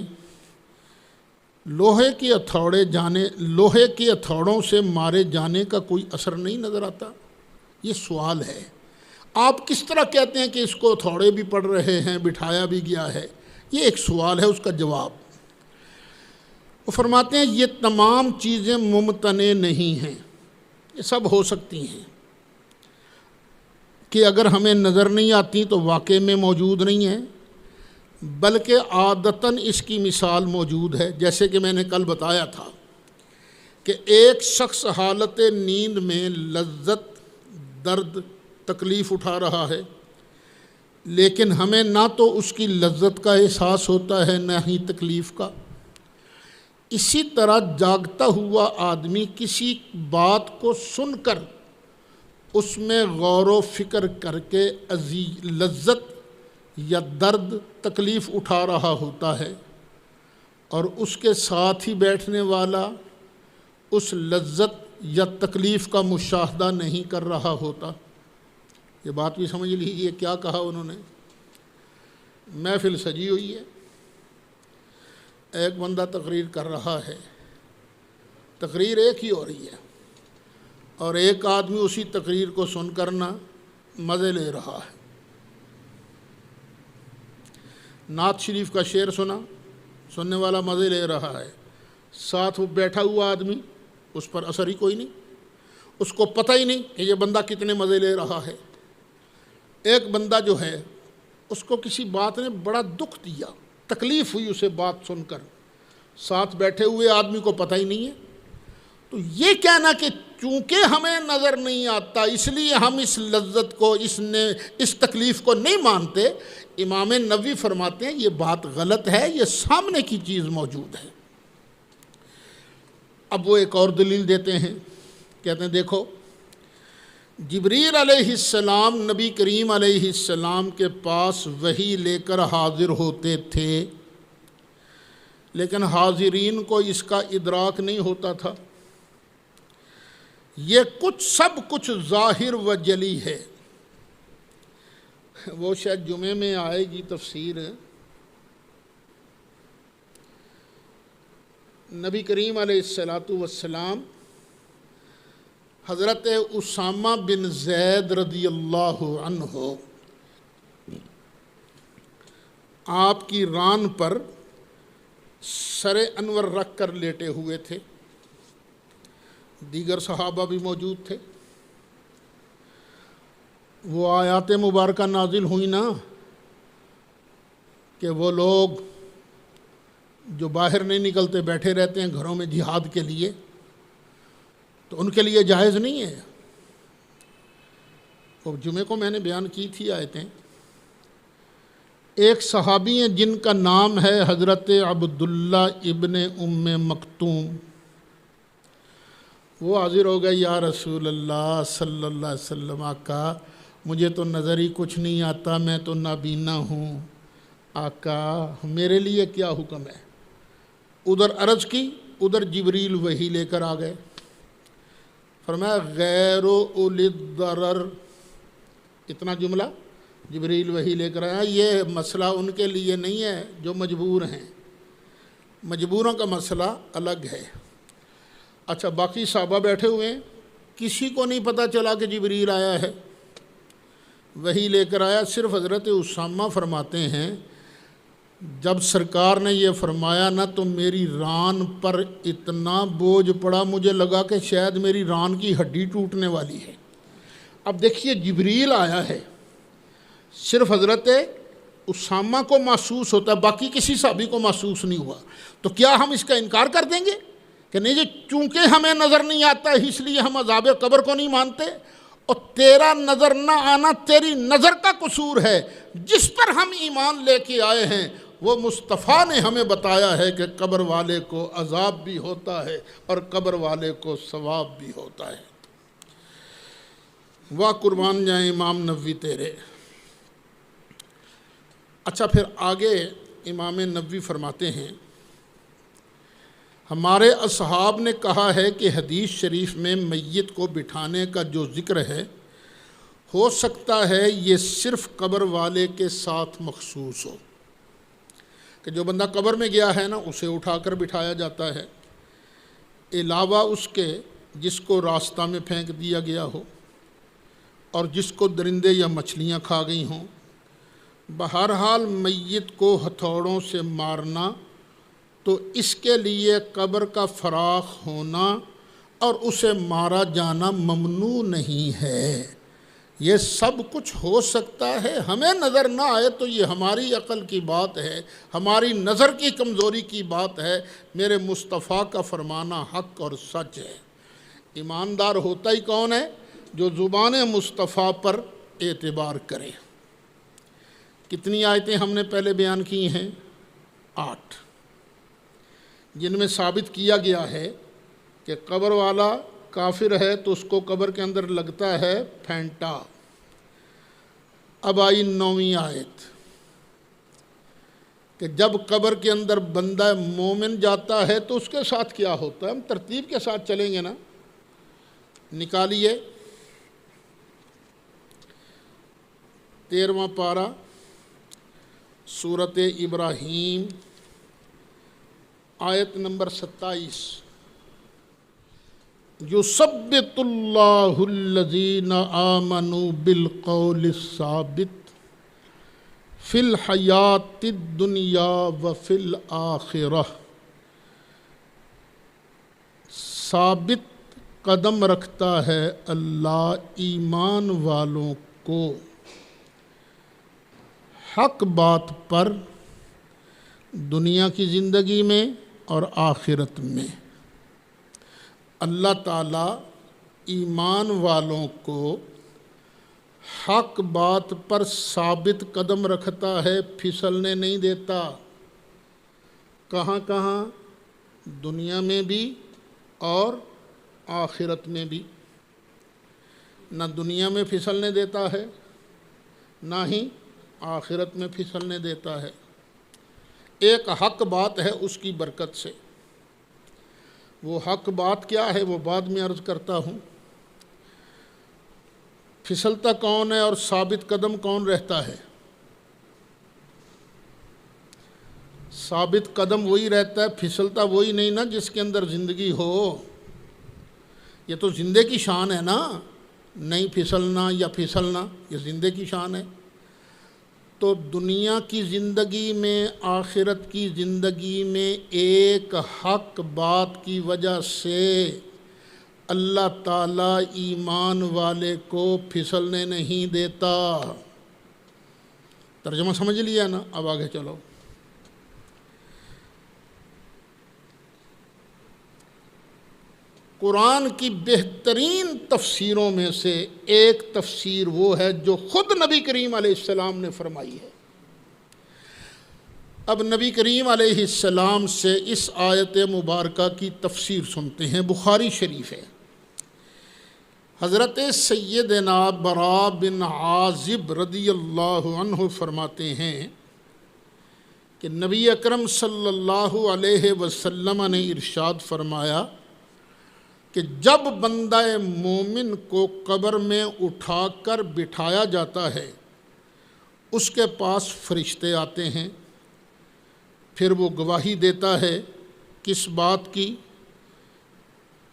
لوہے کے ہتھوڑوں سے مارے جانے کا کوئی اثر نہیں نظر آتا؟ یہ سوال ہے۔ آپ کس طرح کہتے ہیں کہ اس کو ہتھوڑے بھی پڑ رہے ہیں، بٹھایا بھی گیا ہے؟ یہ ایک سوال ہے، اس کا جواب وہ فرماتے ہیں یہ تمام چیزیں ممتنع نہیں ہیں، یہ سب ہو سکتی ہیں کہ اگر ہمیں نظر نہیں آتی تو واقع میں موجود نہیں ہیں، بلکہ عادتاً اس کی مثال موجود ہے۔ جیسے کہ میں نے کل بتایا تھا کہ ایک شخص حالت نیند میں لذت، درد، تکلیف اٹھا رہا ہے، لیکن ہمیں نہ تو اس کی لذت کا احساس ہوتا ہے نہ ہی تکلیف کا۔ اسی طرح جاگتا ہوا آدمی کسی بات کو سن کر اس میں غور و فکر کر کے لذت یا درد، تکلیف اٹھا رہا ہوتا ہے، اور اس کے ساتھ ہی بیٹھنے والا اس لذت یا تکلیف کا مشاہدہ نہیں کر رہا ہوتا۔ یہ بات بھی سمجھ لیجیے کیا کہا انہوں نے۔ محفل سجی ہوئی ہے، ایک بندہ تقریر کر رہا ہے، تقریر ایک ہی ہو رہی ہے، اور ایک آدمی اسی تقریر کو سن کر نہ مزے لے رہا ہے۔ نعت شریف کا شعر سنا، سننے والا مزے لے رہا ہے، ساتھ وہ بیٹھا ہوا آدمی اس پر اثر ہی کوئی نہیں، اس کو پتہ ہی نہیں کہ یہ بندہ کتنے مزے لے رہا ہے۔ ایک بندہ جو ہے اس کو کسی بات نے بڑا دکھ دیا، تکلیف ہوئی اسے بات سن کر، ساتھ بیٹھے ہوئے آدمی کو پتہ ہی نہیں ہے۔ تو یہ کہنا کہ چونکہ ہمیں نظر نہیں آتا اس لیے ہم اس لذت کو، اس تکلیف کو نہیں مانتے، امام نووی فرماتے ہیں یہ بات غلط ہے، یہ سامنے کی چیز موجود ہے۔ اب وہ ایک اور دلیل دیتے ہیں، کہتے ہیں دیکھو جبریل علیہ السلام نبی کریم علیہ السلام کے پاس وحی لے کر حاضر ہوتے تھے، لیکن حاضرین کو اس کا ادراک نہیں ہوتا تھا۔ یہ سب کچھ ظاہر و جلی ہے۔ وہ شاید جمعے میں آئے گی تفسیر۔ نبی کریم علیہ السلام حضرت اسامہ بن زید رضی اللہ عنہ آپ کی ران پر سر انور رکھ کر لیٹے ہوئے تھے، دیگر صحابہ بھی موجود تھے۔ وہ آیات مبارکہ نازل ہوئی نا کہ وہ لوگ جو باہر نہیں نکلتے بیٹھے رہتے ہیں گھروں میں جہاد کے لیے، تو ان کے لیے جائز نہیں ہے۔ وہ جمعے کو میں نے بیان کی تھی آیتیں۔ ایک صحابی ہیں جن کا نام ہے حضرت عبداللہ ابن ام مکتوم، وہ حاضر ہو گئے، یا رسول اللہ صلی اللہ علیہ وسلم، آقا مجھے تو نظر ہی کچھ نہیں آتا، میں تو نابینا ہوں، آقا میرے لیے کیا حکم ہے؟ ادھر عرض کی، ادھر جبریل وحی لے کر آ گئے۔ فرمایا غیر اولی الضرر، اتنا جملہ جبریل وحی لے کر آیا۔ یہ مسئلہ ان کے لیے نہیں ہے جو مجبور ہیں، مجبوروں کا مسئلہ الگ ہے۔ اچھا باقی صحابہ بیٹھے ہوئے ہیں، کسی کو نہیں پتہ چلا کہ جبریل آیا ہے، وحی لے کر آیا۔ صرف حضرت اسامہ فرماتے ہیں جب سرکار نے یہ فرمایا نا تو میری ران پر اتنا بوجھ پڑا، مجھے لگا کہ شاید میری ران کی ہڈی ٹوٹنے والی ہے۔ اب دیکھیے جبریل آیا ہے، صرف حضرت اسامہ کو محسوس ہوتا ہے، باقی کسی صحابی کو محسوس نہیں ہوا، تو کیا ہم اس کا انکار کر دیں گے کہ نہیں جی چونکہ ہمیں نظر نہیں آتا اس لیے ہم عذاب قبر کو نہیں مانتے؟ اور تیرا نظر نہ آنا تیری نظر کا قصور ہے، جس پر ہم ایمان لے کے آئے ہیں وہ مصطفیٰ نے ہمیں بتایا ہے کہ قبر والے کو عذاب بھی ہوتا ہے اور قبر والے کو ثواب بھی ہوتا ہے۔ واہ قربان جائیں امام نووی تیرے۔ اچھا پھر آگے امام نووی فرماتے ہیں ہمارے اصحاب نے کہا ہے کہ حدیث شریف میں میت کو بٹھانے کا جو ذکر ہے ہو سکتا ہے یہ صرف قبر والے کے ساتھ مخصوص ہو، کہ جو بندہ قبر میں گیا ہے نا اسے اٹھا کر بٹھایا جاتا ہے، علاوہ اس کے جس کو راستہ میں پھینک دیا گیا ہو اور جس کو درندے یا مچھلیاں کھا گئی ہوں۔ بہرحال میت کو ہتھوڑوں سے مارنا تو اس کے لیے قبر کا فراخ ہونا اور اسے مارا جانا ممنوع نہیں ہے۔ یہ سب کچھ ہو سکتا ہے، ہمیں نظر نہ آئے تو یہ ہماری عقل کی بات ہے، ہماری نظر کی کمزوری کی بات ہے۔ میرے مصطفیٰ کا فرمانا حق اور سچ ہے۔ ایماندار ہوتا ہی کون ہے؟ جو زبان مصطفیٰ پر اعتبار کرے۔ کتنی آیتیں ہم نے پہلے بیان کی ہیں؟ 8، جن میں ثابت کیا گیا ہے کہ قبر والا کافر ہے تو اس کو قبر کے اندر لگتا ہے پھینٹا۔ اب آئی 9ویں آیت کہ جب قبر کے اندر بندہ مومن جاتا ہے تو اس کے ساتھ کیا ہوتا ہے۔ ہم ترتیب کے ساتھ چلیں گے نا، نکالیے 13واں پارہ سورۃ ابراہیم آیت نمبر 27۔ یثبت اللہ الذین آمنوا بالقول الثابت فی الحیاۃ الدنیا وفی الآخرہ۔ ثابت قدم رکھتا ہے اللہ ایمان والوں کو حق بات پر، دنیا کی زندگی میں اور آخرت میں۔ اللہ تعالیٰ ایمان والوں کو حق بات پر ثابت قدم رکھتا ہے، پھسلنے نہیں دیتا۔ کہاں کہاں؟ دنیا میں بھی اور آخرت میں بھی۔ نہ دنیا میں پھسلنے دیتا ہے، نہ ہی آخرت میں پھسلنے دیتا ہے۔ ایک حق بات ہے اس کی برکت سے۔ وہ حق بات کیا ہے وہ بعد میں عرض کرتا ہوں۔ پھسلتا کون ہے اور ثابت قدم کون رہتا ہے؟ ثابت قدم وہی رہتا ہے، پھسلتا وہی نہیں نا جس کے اندر زندگی ہو۔ یہ تو زندے کی شان ہے نا، نہیں پھسلنا یا پھسلنا، یہ زندے کی شان ہے۔ تو دنیا کی زندگی میں، آخرت کی زندگی میں ایک حق بات کی وجہ سے اللہ تعالیٰ ایمان والے کو پھسلنے نہیں دیتا۔ ترجمہ سمجھ لیا نا؟ اب آگے چلو۔ قرآن کی بہترین تفسیروں میں سے ایک تفسیر وہ ہے جو خود نبی کریم علیہ السلام نے فرمائی ہے۔ اب نبی کریم علیہ السلام سے اس آیت مبارکہ کی تفسیر سنتے ہیں، بخاری شریف ہے۔ حضرت سیدنا براء بن عازب رضی اللہ عنہ فرماتے ہیں کہ نبی اکرم صلی اللہ علیہ وسلم نے ارشاد فرمایا کہ جب بندہ مومن کو قبر میں اٹھا کر بٹھایا جاتا ہے، اس کے پاس فرشتے آتے ہیں، پھر وہ گواہی دیتا ہے کس بات کی؟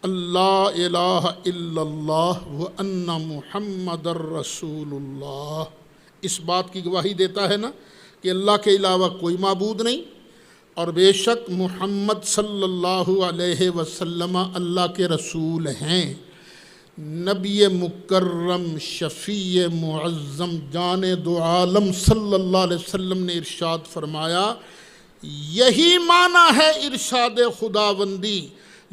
اللہ الہ الا اللہ وان محمد الرسول اللہ۔ اس بات کی گواہی دیتا ہے نا کہ اللہ کے علاوہ کوئی معبود نہیں، اور بے شک محمد صلی اللہ علیہ وسلم اللہ کے رسول ہیں۔ نبی مکرم شفیع معظم جان دو عالم صلی اللہ علیہ وسلم نے ارشاد فرمایا، یہی معنی ہے ارشاد خداوندی،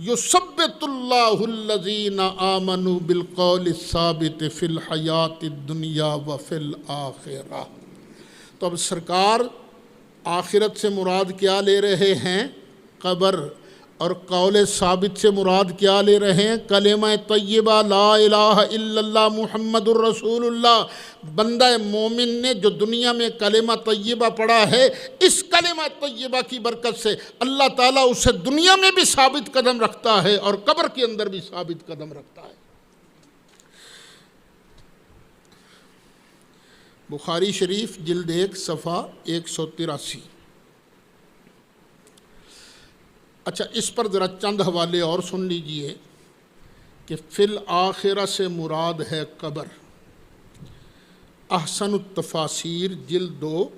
یثبت اللہ الذین آمنوا بالقول الثابت فی الحیاۃ الدنیا وفی الآخرہ۔ تو اب سرکار آخرت سے مراد کیا لے رہے ہیں؟ قبر۔ اور قول ثابت سے مراد کیا لے رہے ہیں؟ کلمہ طیبہ لا الہ الا اللہ محمد الرسول اللہ۔ بندہ مومن نے جو دنیا میں کلمہ طیبہ پڑھا ہے، اس کلمہ طیبہ کی برکت سے اللہ تعالیٰ اسے دنیا میں بھی ثابت قدم رکھتا ہے اور قبر کے اندر بھی ثابت قدم رکھتا ہے۔ بخاری شریف جلد 1 صفحہ 183۔ اچھا، اس پر ذرا چند حوالے اور سن لیجئے کہ فی الآخرہ سے مراد ہے قبر۔ احسن التفاسیر جلد 2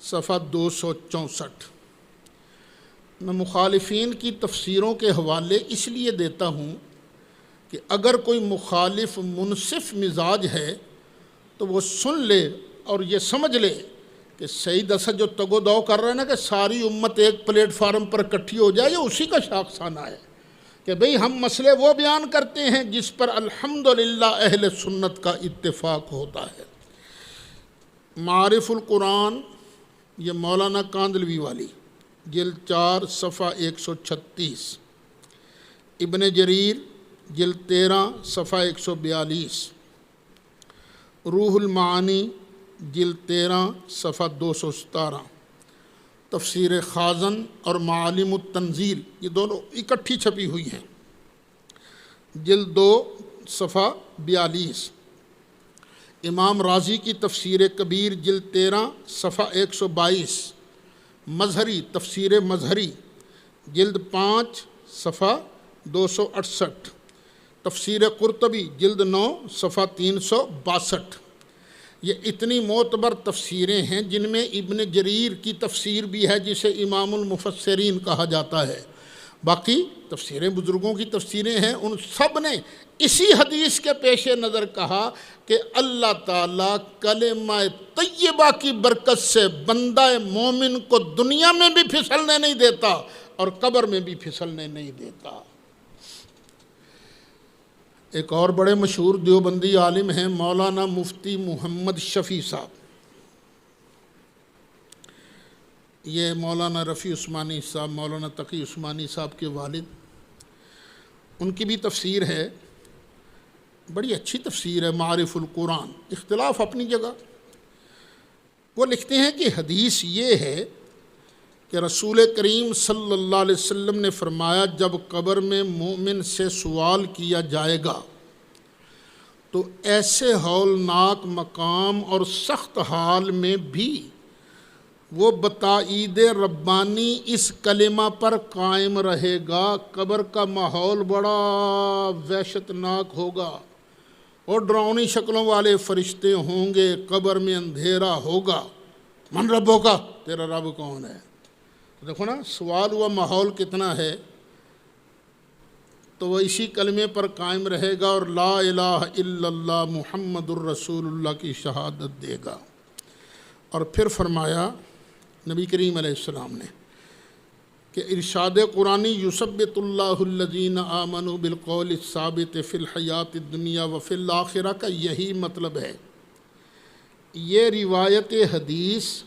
صفحہ 264۔ میں مخالفین کی تفسیروں کے حوالے اس لیے دیتا ہوں کہ اگر کوئی مخالف منصف مزاج ہے تو وہ سن لے اور یہ سمجھ لے کہ سید اسد جو تگ و دو کر رہے ہیں نا کہ ساری امت ایک پلیٹ فارم پر اکٹھی ہو جائے، یہ اسی کا شاخسانہ ہے کہ بھئی ہم مسئلے وہ بیان کرتے ہیں جس پر الحمدللہ اہل سنت کا اتفاق ہوتا ہے۔ معارف القرآن، یہ مولانا کاندلوی والی، جلد 4 صفحہ 136۔ ابن جریر جلد 13 صفحہ 142۔ روح المعانی جلد 13 صفحہ 217۔ تفسیر خازن اور معالم التنزیل، یہ دونوں اکٹھی چھپی ہوئی ہیں، جلد 2 صفحہ 42۔ امام رازی کی تفسیر کبیر جلد 13 صفحہ 122۔ مظہری تفسیر مظہری جلد 5 صفحہ 268۔ تفسیر قرطبی جلد 9 صفحہ 362۔ یہ اتنی معتبر تفسیریں ہیں جن میں ابن جریر کی تفسیر بھی ہے جسے امام المفسرین کہا جاتا ہے۔ باقی تفسیریں بزرگوں کی تفسیریں ہیں، ان سب نے اسی حدیث کے پیش نظر کہا کہ اللہ تعالیٰ کلمہ طیبہ کی برکت سے بندہ مومن کو دنیا میں بھی پھسلنے نہیں دیتا اور قبر میں بھی پھسلنے نہیں دیتا۔ ایک اور بڑے مشہور دیوبندی عالم ہیں مولانا مفتی محمد شفیع صاحب، یہ مولانا رفیع عثمانی صاحب، مولانا تقی عثمانی صاحب کے والد، ان کی بھی تفسیر ہے، بڑی اچھی تفسیر ہے معارف القرآن، اختلاف اپنی جگہ۔ وہ لکھتے ہیں کہ حدیث یہ ہے کہ رسول کریم صلی اللہ علیہ وسلم نے فرمایا جب قبر میں مومن سے سوال کیا جائے گا تو ایسے ہولناک مقام اور سخت حال میں بھی وہ بتائید ربانی اس کلمہ پر قائم رہے گا۔ قبر کا ماحول بڑا وحشت ناک ہوگا اور ڈراؤنی شکلوں والے فرشتے ہوں گے، قبر میں اندھیرا ہوگا۔ من ربوں کا، تیرا رب کون ہے؟ دیکھو نا سوال ہوا ماحول کتنا ہے، تو وہ اسی کلمے پر قائم رہے گا اور لا الہ الا اللہ محمد الرسول اللہ کی شہادت دے گا۔ اور پھر فرمایا نبی کریم علیہ السلام نے کہ ارشاد قرآنی یثبت اللہ الذین آمنوا بالقول الثابت فی الحیات الدنیا وفی الآخرہ کا یہی مطلب ہے۔ یہ روایت حدیث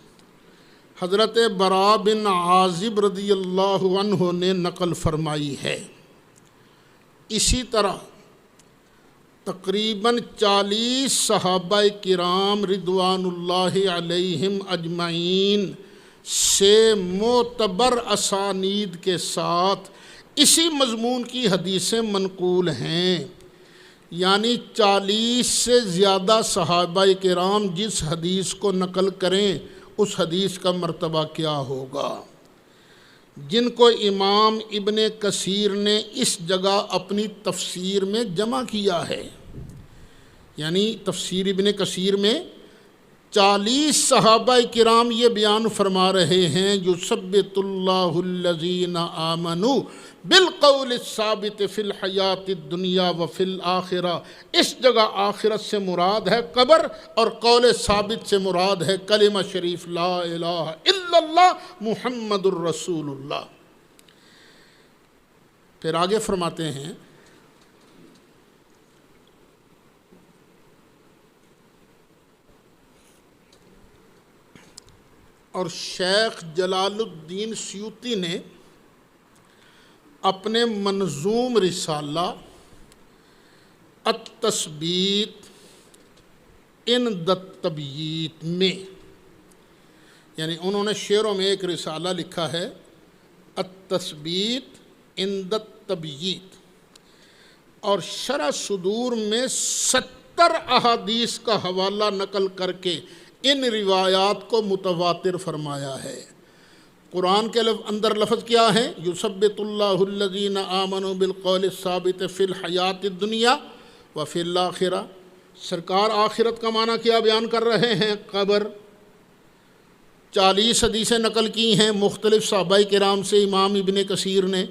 حضرت براء بن عازب رضی اللہ عنہ نے نقل فرمائی ہے۔ اسی طرح تقریباً 40 صحابہ کرام رضوان اللہ علیہم اجمعین سے معتبر اسانید کے ساتھ اسی مضمون کی حدیثیں منقول ہیں، یعنی 40 سے زیادہ صحابہ کرام جس حدیث کو نقل کریں اس حدیث کا مرتبہ کیا ہوگا، جن کو امام ابن کثیر نے اس جگہ اپنی تفسیر میں جمع کیا ہے۔ یعنی تفسیر ابن کثیر میں 40 صحابہ کرام یہ بیان فرما رہے ہیں یثبت اللہ الذین آمنوا بالقول الثابت فی الحیات الدنیا وفی الآخرہ۔ اس جگہ آخرت سے مراد ہے قبر اور قول ثابت سے مراد ہے کلمہ شریف لا الہ الا اللہ محمد الرسول اللہ۔ پھر آگے فرماتے ہیں اور شیخ جلال الدین سیوطی نے اپنے منظوم رسالہ التثبیت عند التبییت میں، یعنی انہوں نے شعروں میں ایک رسالہ لکھا ہے التثبیت عند التبییت، اور شرح صدور میں 70 احادیث کا حوالہ نقل کر کے ان روایات کو متواتر فرمایا ہے۔ قرآن کے اندر لفظ کیا ہے؟ یثبت اللہ الذین آمنوا بالقول الثابت فی الحیات الدنیا وفی الآخرہ۔ سرکار آخرت کا معنی کیا بیان کر رہے ہیں؟ قبر۔ 40 حدیثیں نقل کی ہیں مختلف صحابہ کرام سے، امام ابن کثیر نے،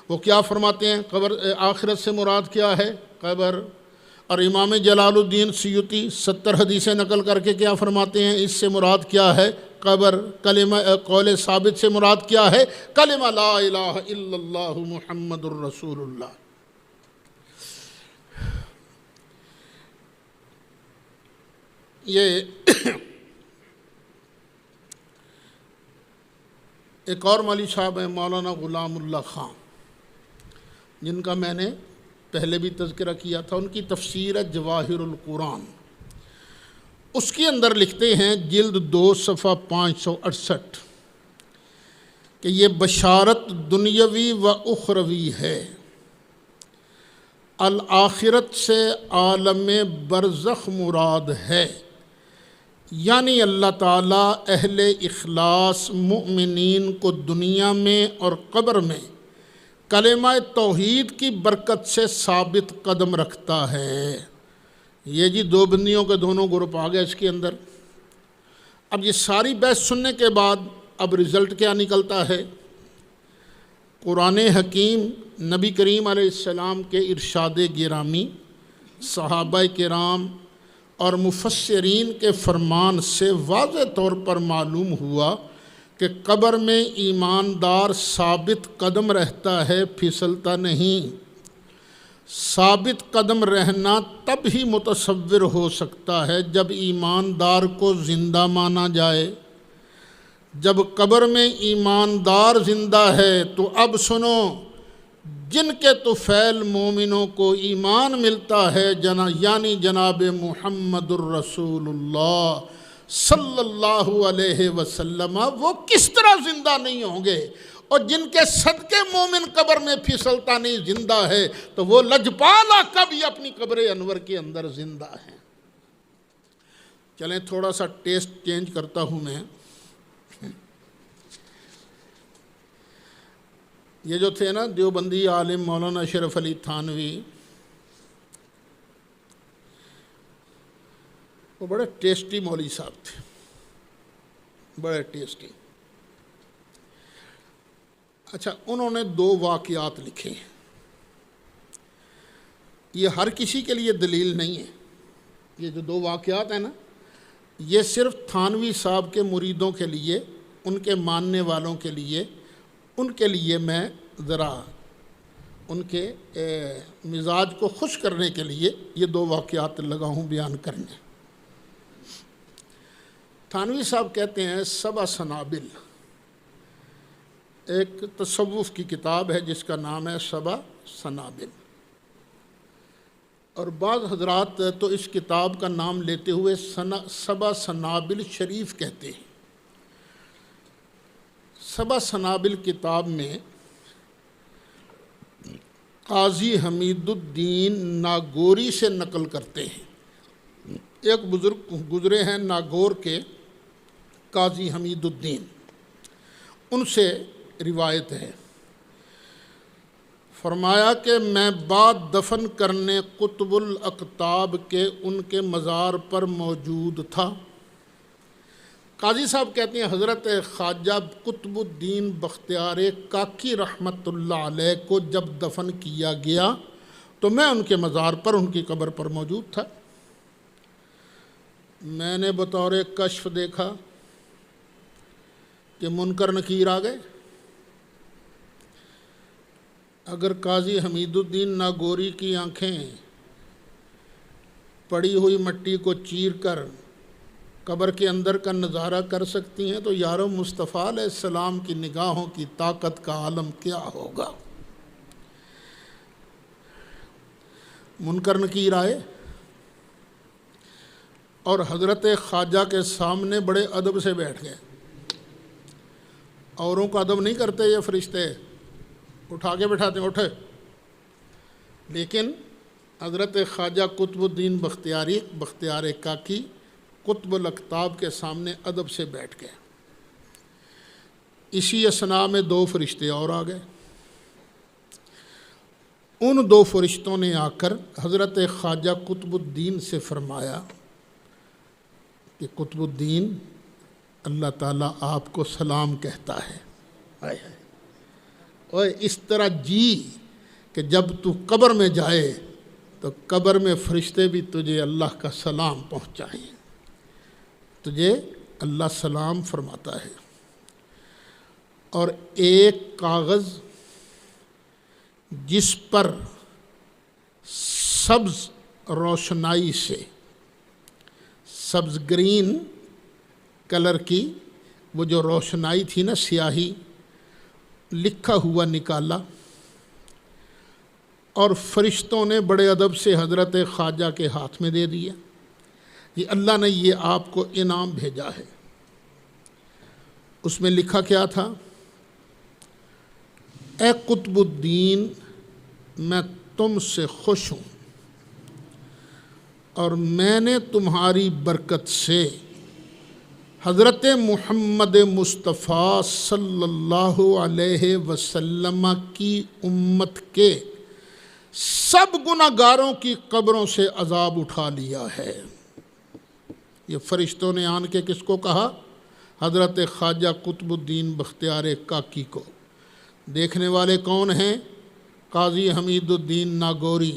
وہ کیا فرماتے ہیں؟ قبر، آخرت سے مراد کیا ہے؟ قبر۔ اور امام جلال الدین سیوطی 70 حدیثیں نقل کر کے کیا فرماتے ہیں؟ اس سے مراد کیا ہے؟ قبر۔ کلمہ قول ثابت سے مراد کیا ہے؟ کلمہ لا الہ الا اللہ محمد الرسول اللہ۔ یہ ایک اور مولوی صاحب ہیں مولانا غلام اللہ خان، جن کا میں نے پہلے بھی تذکرہ کیا تھا۔ ان کی تفسیر ہے جواہر القرآن، اس کے اندر لکھتے ہیں جلد 2 صفحہ 568 کہ یہ بشارت دنیاوی و اخروی ہے۔ الآخرت سے عالم برزخ مراد ہے، یعنی اللہ تعالیٰ اہل اخلاص مومنین کو دنیا میں اور قبر میں کلمہ توحید کی برکت سے ثابت قدم رکھتا ہے۔ یہ جی دو بندیوں کے دونوں گروپ آ گئے اس کے اندر۔ اب یہ ساری بحث سننے کے بعد اب رزلٹ کیا نکلتا ہے؟ قرآن حکیم، نبی کریم علیہ السلام کے ارشاد گرامی، صحابہ کرام اور مفسرین کے فرمان سے واضح طور پر معلوم ہوا کہ قبر میں ایماندار ثابت قدم رہتا ہے، پھسلتا نہیں۔ ثابت قدم رہنا تب ہی متصور ہو سکتا ہے جب ایماندار کو زندہ مانا جائے۔ جب قبر میں ایماندار زندہ ہے تو اب سنو، جن کے طفیل مومنوں کو ایمان ملتا ہے یعنی جناب محمد الرسول اللہ صلی اللہ علیہ وسلم، وہ کس طرح زندہ نہیں ہوں گے؟ اور جن کے صدقے مومن قبر میں پھسلتا نہیں زندہ ہے، تو وہ لجپالا کبھی اپنی قبر انور کے اندر زندہ ہیں۔ چلیں تھوڑا سا ٹیسٹ چینج کرتا ہوں میں۔ یہ جو تھے نا دیوبندی عالم مولانا اشرف علی تھانوی، وہ بڑے ٹیسٹی مولوی صاحب تھے، بڑے ٹیسٹی۔ اچھا، انہوں نے 2 واقعات لکھے ہیں۔ یہ ہر کسی کے لیے دلیل نہیں ہے۔ یہ جو 2 واقعات ہیں نا، یہ صرف تھانوی صاحب کے مریدوں کے لیے، ان کے ماننے والوں کے لیے، ان کے لیے میں ذرا ان کے مزاج کو خوش کرنے کے لیے یہ 2 واقعات لگا ہوں بیان کرنے۔ تھانوی صاحب کہتے ہیں 7 سنابل، ایک تصوف کی کتاب ہے جس کا نام ہے 7 سنابل، اور بعض حضرات تو اس کتاب کا نام لیتے ہوئے 7 سنابل شریف کہتے ہیں۔ 7 سنابل کتاب میں قاضی حمید الدین ناگوری سے نقل کرتے ہیں۔ ایک بزرگ گزرے ہیں ناگور کے، قاضی حمید الدین، ان سے روایت ہے، فرمایا کہ میں بعد دفن کرنے قطب الاقطاب کے ان کے مزار پر موجود تھا۔ قاضی صاحب کہتے ہیں حضرت خواجہ قطب الدین بختیار کاکی رحمت اللہ علیہ کو جب دفن کیا گیا تو میں ان کے مزار پر، ان کی قبر پر موجود تھا۔ میں نے بطور کشف دیکھا کہ منکر نکیر آ گئے۔ اگر قاضی حمید الدین ناگوری کی آنکھیں پڑی ہوئی مٹی کو چیر کر قبر کے اندر کا نظارہ کر سکتی ہیں تو یارو مصطفیٰ علیہ السلام کی نگاہوں کی طاقت کا عالم کیا ہوگا۔ منکر نکیر آئے اور حضرت خواجہ کے سامنے بڑے ادب سے بیٹھ گئے۔ اوروں کو ادب نہیں کرتے یہ فرشتے، اٹھا کے بٹھاتے ہیں، اٹھے، لیکن حضرت خواجہ قطب الدین بختیار کاکی قطب الاقطاب کے سامنے ادب سے بیٹھ گئے۔ اسی اثناء میں 2 فرشتے اور آ گئے۔ ان 2 فرشتوں نے آ کر حضرت خواجہ قطب الدین سے فرمایا کہ قطب الدین، اللہ تعالیٰ آپ کو سلام کہتا ہے۔ اور اس طرح جی کہ جب تو قبر میں جائے تو قبر میں فرشتے بھی تجھے اللہ کا سلام پہنچائیں، تجھے اللہ سلام فرماتا ہے۔ اور ایک کاغذ جس پر سبز روشنائی سے، سبز گرین کلر کی وہ جو روشنائی تھی نا، سیاہی، لکھا ہوا نکالا، اور فرشتوں نے بڑے ادب سے حضرت خواجہ کے ہاتھ میں دے دیا کہ اللہ نے یہ آپ کو انعام بھیجا ہے۔ اس میں لکھا کیا تھا؟ اے قطب الدین، میں تم سے خوش ہوں اور میں نے تمہاری برکت سے حضرت محمد مصطفیٰ صلی اللہ علیہ وسلم کی امت کے سب گناہگاروں کی قبروں سے عذاب اٹھا لیا ہے۔ یہ فرشتوں نے آن کے کس کو کہا؟ حضرت خواجہ قطب الدین بختیار کاکی کو۔ دیکھنے والے کون ہیں؟ قاضی حمید الدین ناگوری۔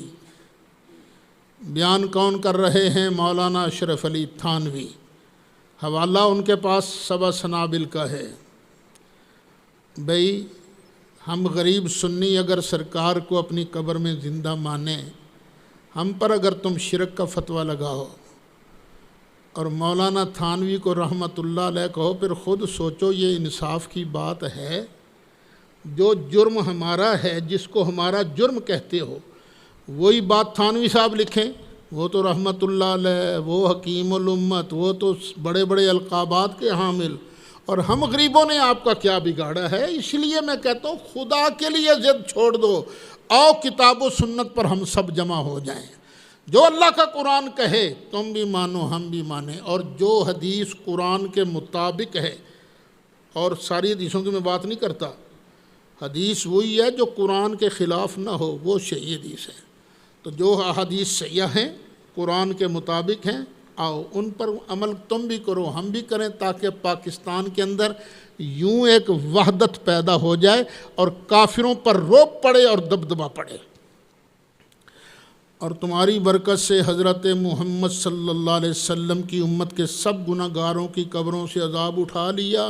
بیان کون کر رہے ہیں؟ مولانا اشرف علی تھانوی۔ حوالہ ان کے پاس 7 سنابل کا ہے۔ بھئی ہم غریب سنی اگر سرکار کو اپنی قبر میں زندہ مانیں، ہم پر اگر تم شرک کا فتویٰ لگاؤ اور مولانا تھانوی کو رحمت اللہ علیہ کہو، پھر خود سوچو یہ انصاف کی بات ہے؟ جو جرم ہمارا ہے، جس کو ہمارا جرم کہتے ہو، وہی بات تھانوی صاحب لکھیں، وہ تو رحمت اللہ علیہ، وہ حکیم الامت، وہ تو بڑے بڑے القابات کے حامل، اور ہم غریبوں نے آپ کا کیا بگاڑا ہے؟ اس لیے میں کہتا ہوں خدا کے لیے ضد چھوڑ دو، آؤ کتاب و سنت پر ہم سب جمع ہو جائیں۔ جو اللہ کا قرآن کہے تم بھی مانو ہم بھی مانیں، اور جو حدیث قرآن کے مطابق ہے، اور ساری حدیثوں کی میں بات نہیں کرتا، حدیث وہی ہے جو قرآن کے خلاف نہ ہو، وہ صحیح حدیث ہے۔ تو جو احادیث صحیح ہیں، قرآن کے مطابق ہیں، آؤ ان پر عمل تم بھی کرو ہم بھی کریں، تاکہ پاکستان کے اندر یوں ایک وحدت پیدا ہو جائے اور کافروں پر روب پڑے اور دبدبا پڑے۔ اور تمہاری برکت سے حضرت محمد صلی اللہ علیہ وسلم کی امت کے سب گناہگاروں کی قبروں سے عذاب اٹھا لیا،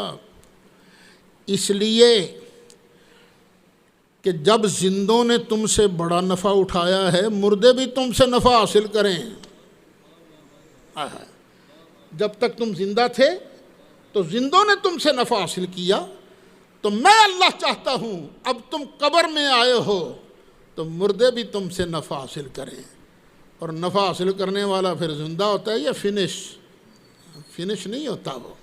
اس لیے کہ جب زندوں نے تم سے بڑا نفع اٹھایا ہے، مردے بھی تم سے نفع حاصل کریں۔ جب تک تم زندہ تھے تو زندوں نے تم سے نفع حاصل کیا، تو میں اللہ چاہتا ہوں اب تم قبر میں آئے ہو تو مردے بھی تم سے نفع حاصل کریں۔ اور نفع حاصل کرنے والا پھر زندہ ہوتا ہے یا فنش نہیں ہوتا وہ۔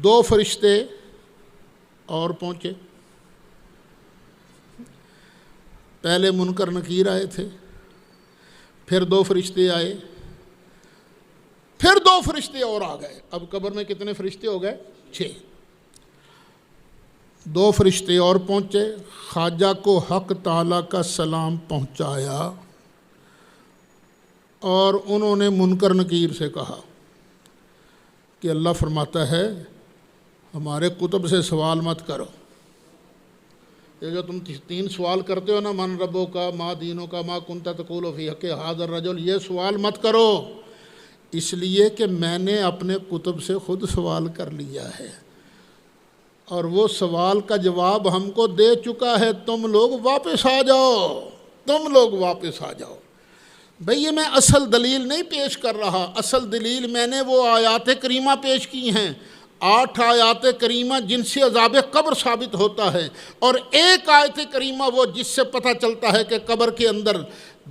2 فرشتے اور پہنچے۔ پہلے منکر نکیر آئے تھے، پھر 2 فرشتے آئے، پھر 2 فرشتے اور آ گئے۔ اب قبر میں کتنے فرشتے ہو گئے؟ 6۔ 2 فرشتے اور پہنچے، خواجہ کو حق تعالیٰ کا سلام پہنچایا، اور انہوں نے منکر نکیر سے کہا کہ اللہ فرماتا ہے ہمارے کتب سے سوال مت کرو۔ یہ جو تم 3 سوال کرتے ہو نا، من ربوں کا، ما دینوں کا، ما کنت تقول فی حق ھذا الرجل، یہ سوال مت کرو، اس لیے کہ میں نے اپنے کتب سے خود سوال کر لیا ہے، اور وہ سوال کا جواب ہم کو دے چکا ہے۔ تم لوگ واپس آ جاؤ۔ بھئی یہ میں اصل دلیل نہیں پیش کر رہا، اصل دلیل میں نے وہ آیات کریمہ پیش کی ہیں، 8 آیات کریمہ جن سے عذاب قبر ثابت ہوتا ہے، اور 1 آیت کریمہ وہ جس سے پتہ چلتا ہے کہ قبر کے اندر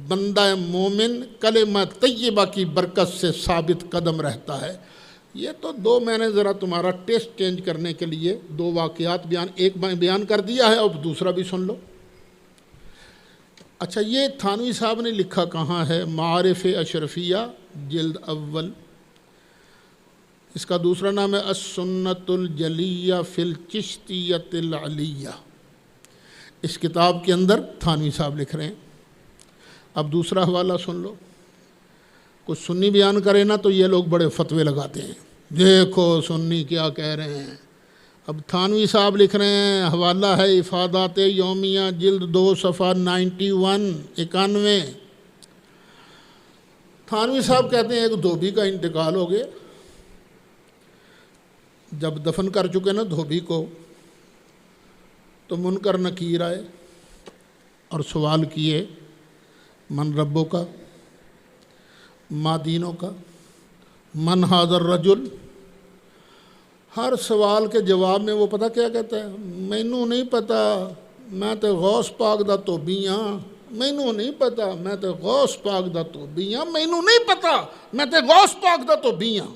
بندہ مومن کلمہ طیبہ کی برکت سے ثابت قدم رہتا ہے۔ یہ تو 2 میں نے ذرا تمہارا ٹیسٹ چینج کرنے کے لیے 2 واقعات ایک بیان کر دیا ہے، اور دوسرا بھی سن لو۔ اچھا، یہ تھانوی صاحب نے لکھا کہاں ہے؟ معارف اشرفیہ جلد اول، اس کا دوسرا نام ہے السنۃ الجلیہ فی الچشتیۃ العلیہ۔ اس کتاب کے اندر تھانوی صاحب لکھ رہے ہیں۔ اب دوسرا حوالہ سن لو۔ کچھ سنی بیان کرے نا تو یہ لوگ بڑے فتوے لگاتے ہیں، دیکھو سنی کیا کہہ رہے ہیں۔ اب تھانوی صاحب لکھ رہے ہیں، حوالہ ہے افادات یومیہ جلد 2 صفحہ 91۔ تھانوی صاحب کہتے ہیں ایک دھوبی کا انتقال ہو گیا، جب دفن کر چکے نا دھوبی کو تو منکر نکیر آئے اور سوال کیے، من ربوں کا، ما دینوں کا، من حاضر رجل۔ ہر سوال کے جواب میں وہ پتہ کیا کہتا ہے؟ مینوں نہیں پتہ، میں تے غوث پاک دا توبی ہاں، مینوں نہیں پتہ، میں تے غوث پاک دا توبی ہاں، مینوں نہیں پتہ، میں تے غوث پاک دا توبی ہاں۔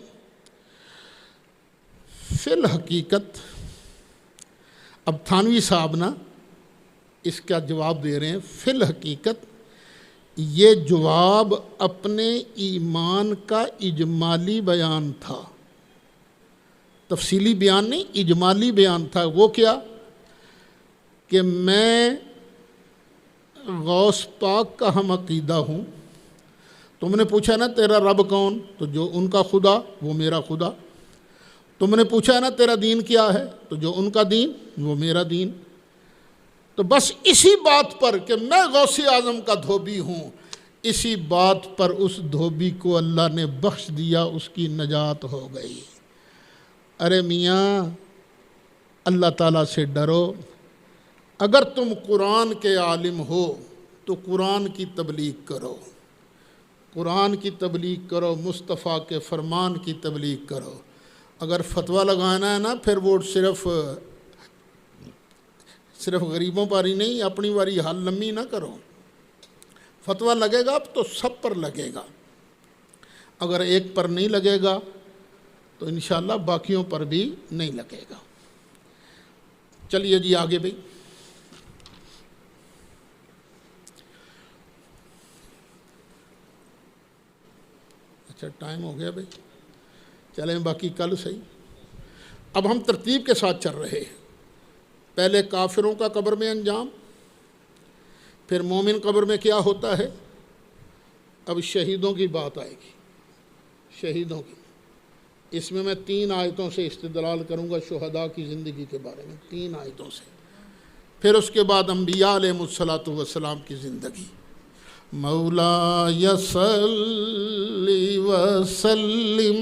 فی الحقیقت اب تھانوی صاحب نا اس کا جواب دے رہے ہیں، فی الحقیقت یہ جواب اپنے ایمان کا اجمالی بیان تھا، تفصیلی بیان نہیں، اجمالی بیان تھا۔ وہ کیا کہ میں غوث پاک کا ہم عقیدہ ہوں۔ تم نے پوچھا نا تیرا رب کون؟ تو جو ان کا خدا وہ میرا خدا۔ تم نے پوچھا نا تیرا دین کیا ہے؟ تو جو ان کا دین وہ میرا دین۔ تو بس اسی بات پر کہ میں غوث اعظم کا دھوبی ہوں، اسی بات پر اس دھوبی کو اللہ نے بخش دیا، اس کی نجات ہو گئی۔ ارے میاں اللہ تعالیٰ سے ڈرو۔ اگر تم قرآن کے عالم ہو تو قرآن کی تبلیغ کرو، قرآن کی تبلیغ کرو، مصطفیٰ کے فرمان کی تبلیغ کرو۔ اگر فتویٰ لگانا ہے نا پھر وہ صرف غریبوں پر ہی نہیں، اپنی واری حال لمبی نہ کرو۔ فتویٰ لگے گا اب تو سب پر لگے گا، اگر ایک پر نہیں لگے گا تو انشاءاللہ باقیوں پر بھی نہیں لگے گا۔ چلیے جی آگے بھائی۔ اچھا ٹائم ہو گیا بھائی، چلیں باقی کل صحیح۔ اب ہم ترتیب کے ساتھ چل رہے ہیں، پہلے کافروں کا قبر میں انجام، پھر مومن قبر میں کیا ہوتا ہے، اب شہیدوں کی بات آئے گی، شہیدوں کی۔ اس میں 3 آیتوں سے استدلال کروں گا شہداء کی زندگی کے بارے میں، 3 آیتوں سے۔ پھر اس کے بعد انبیاء علیہ الصلوۃ والسلام کی زندگی۔ مولا یصلی وسلم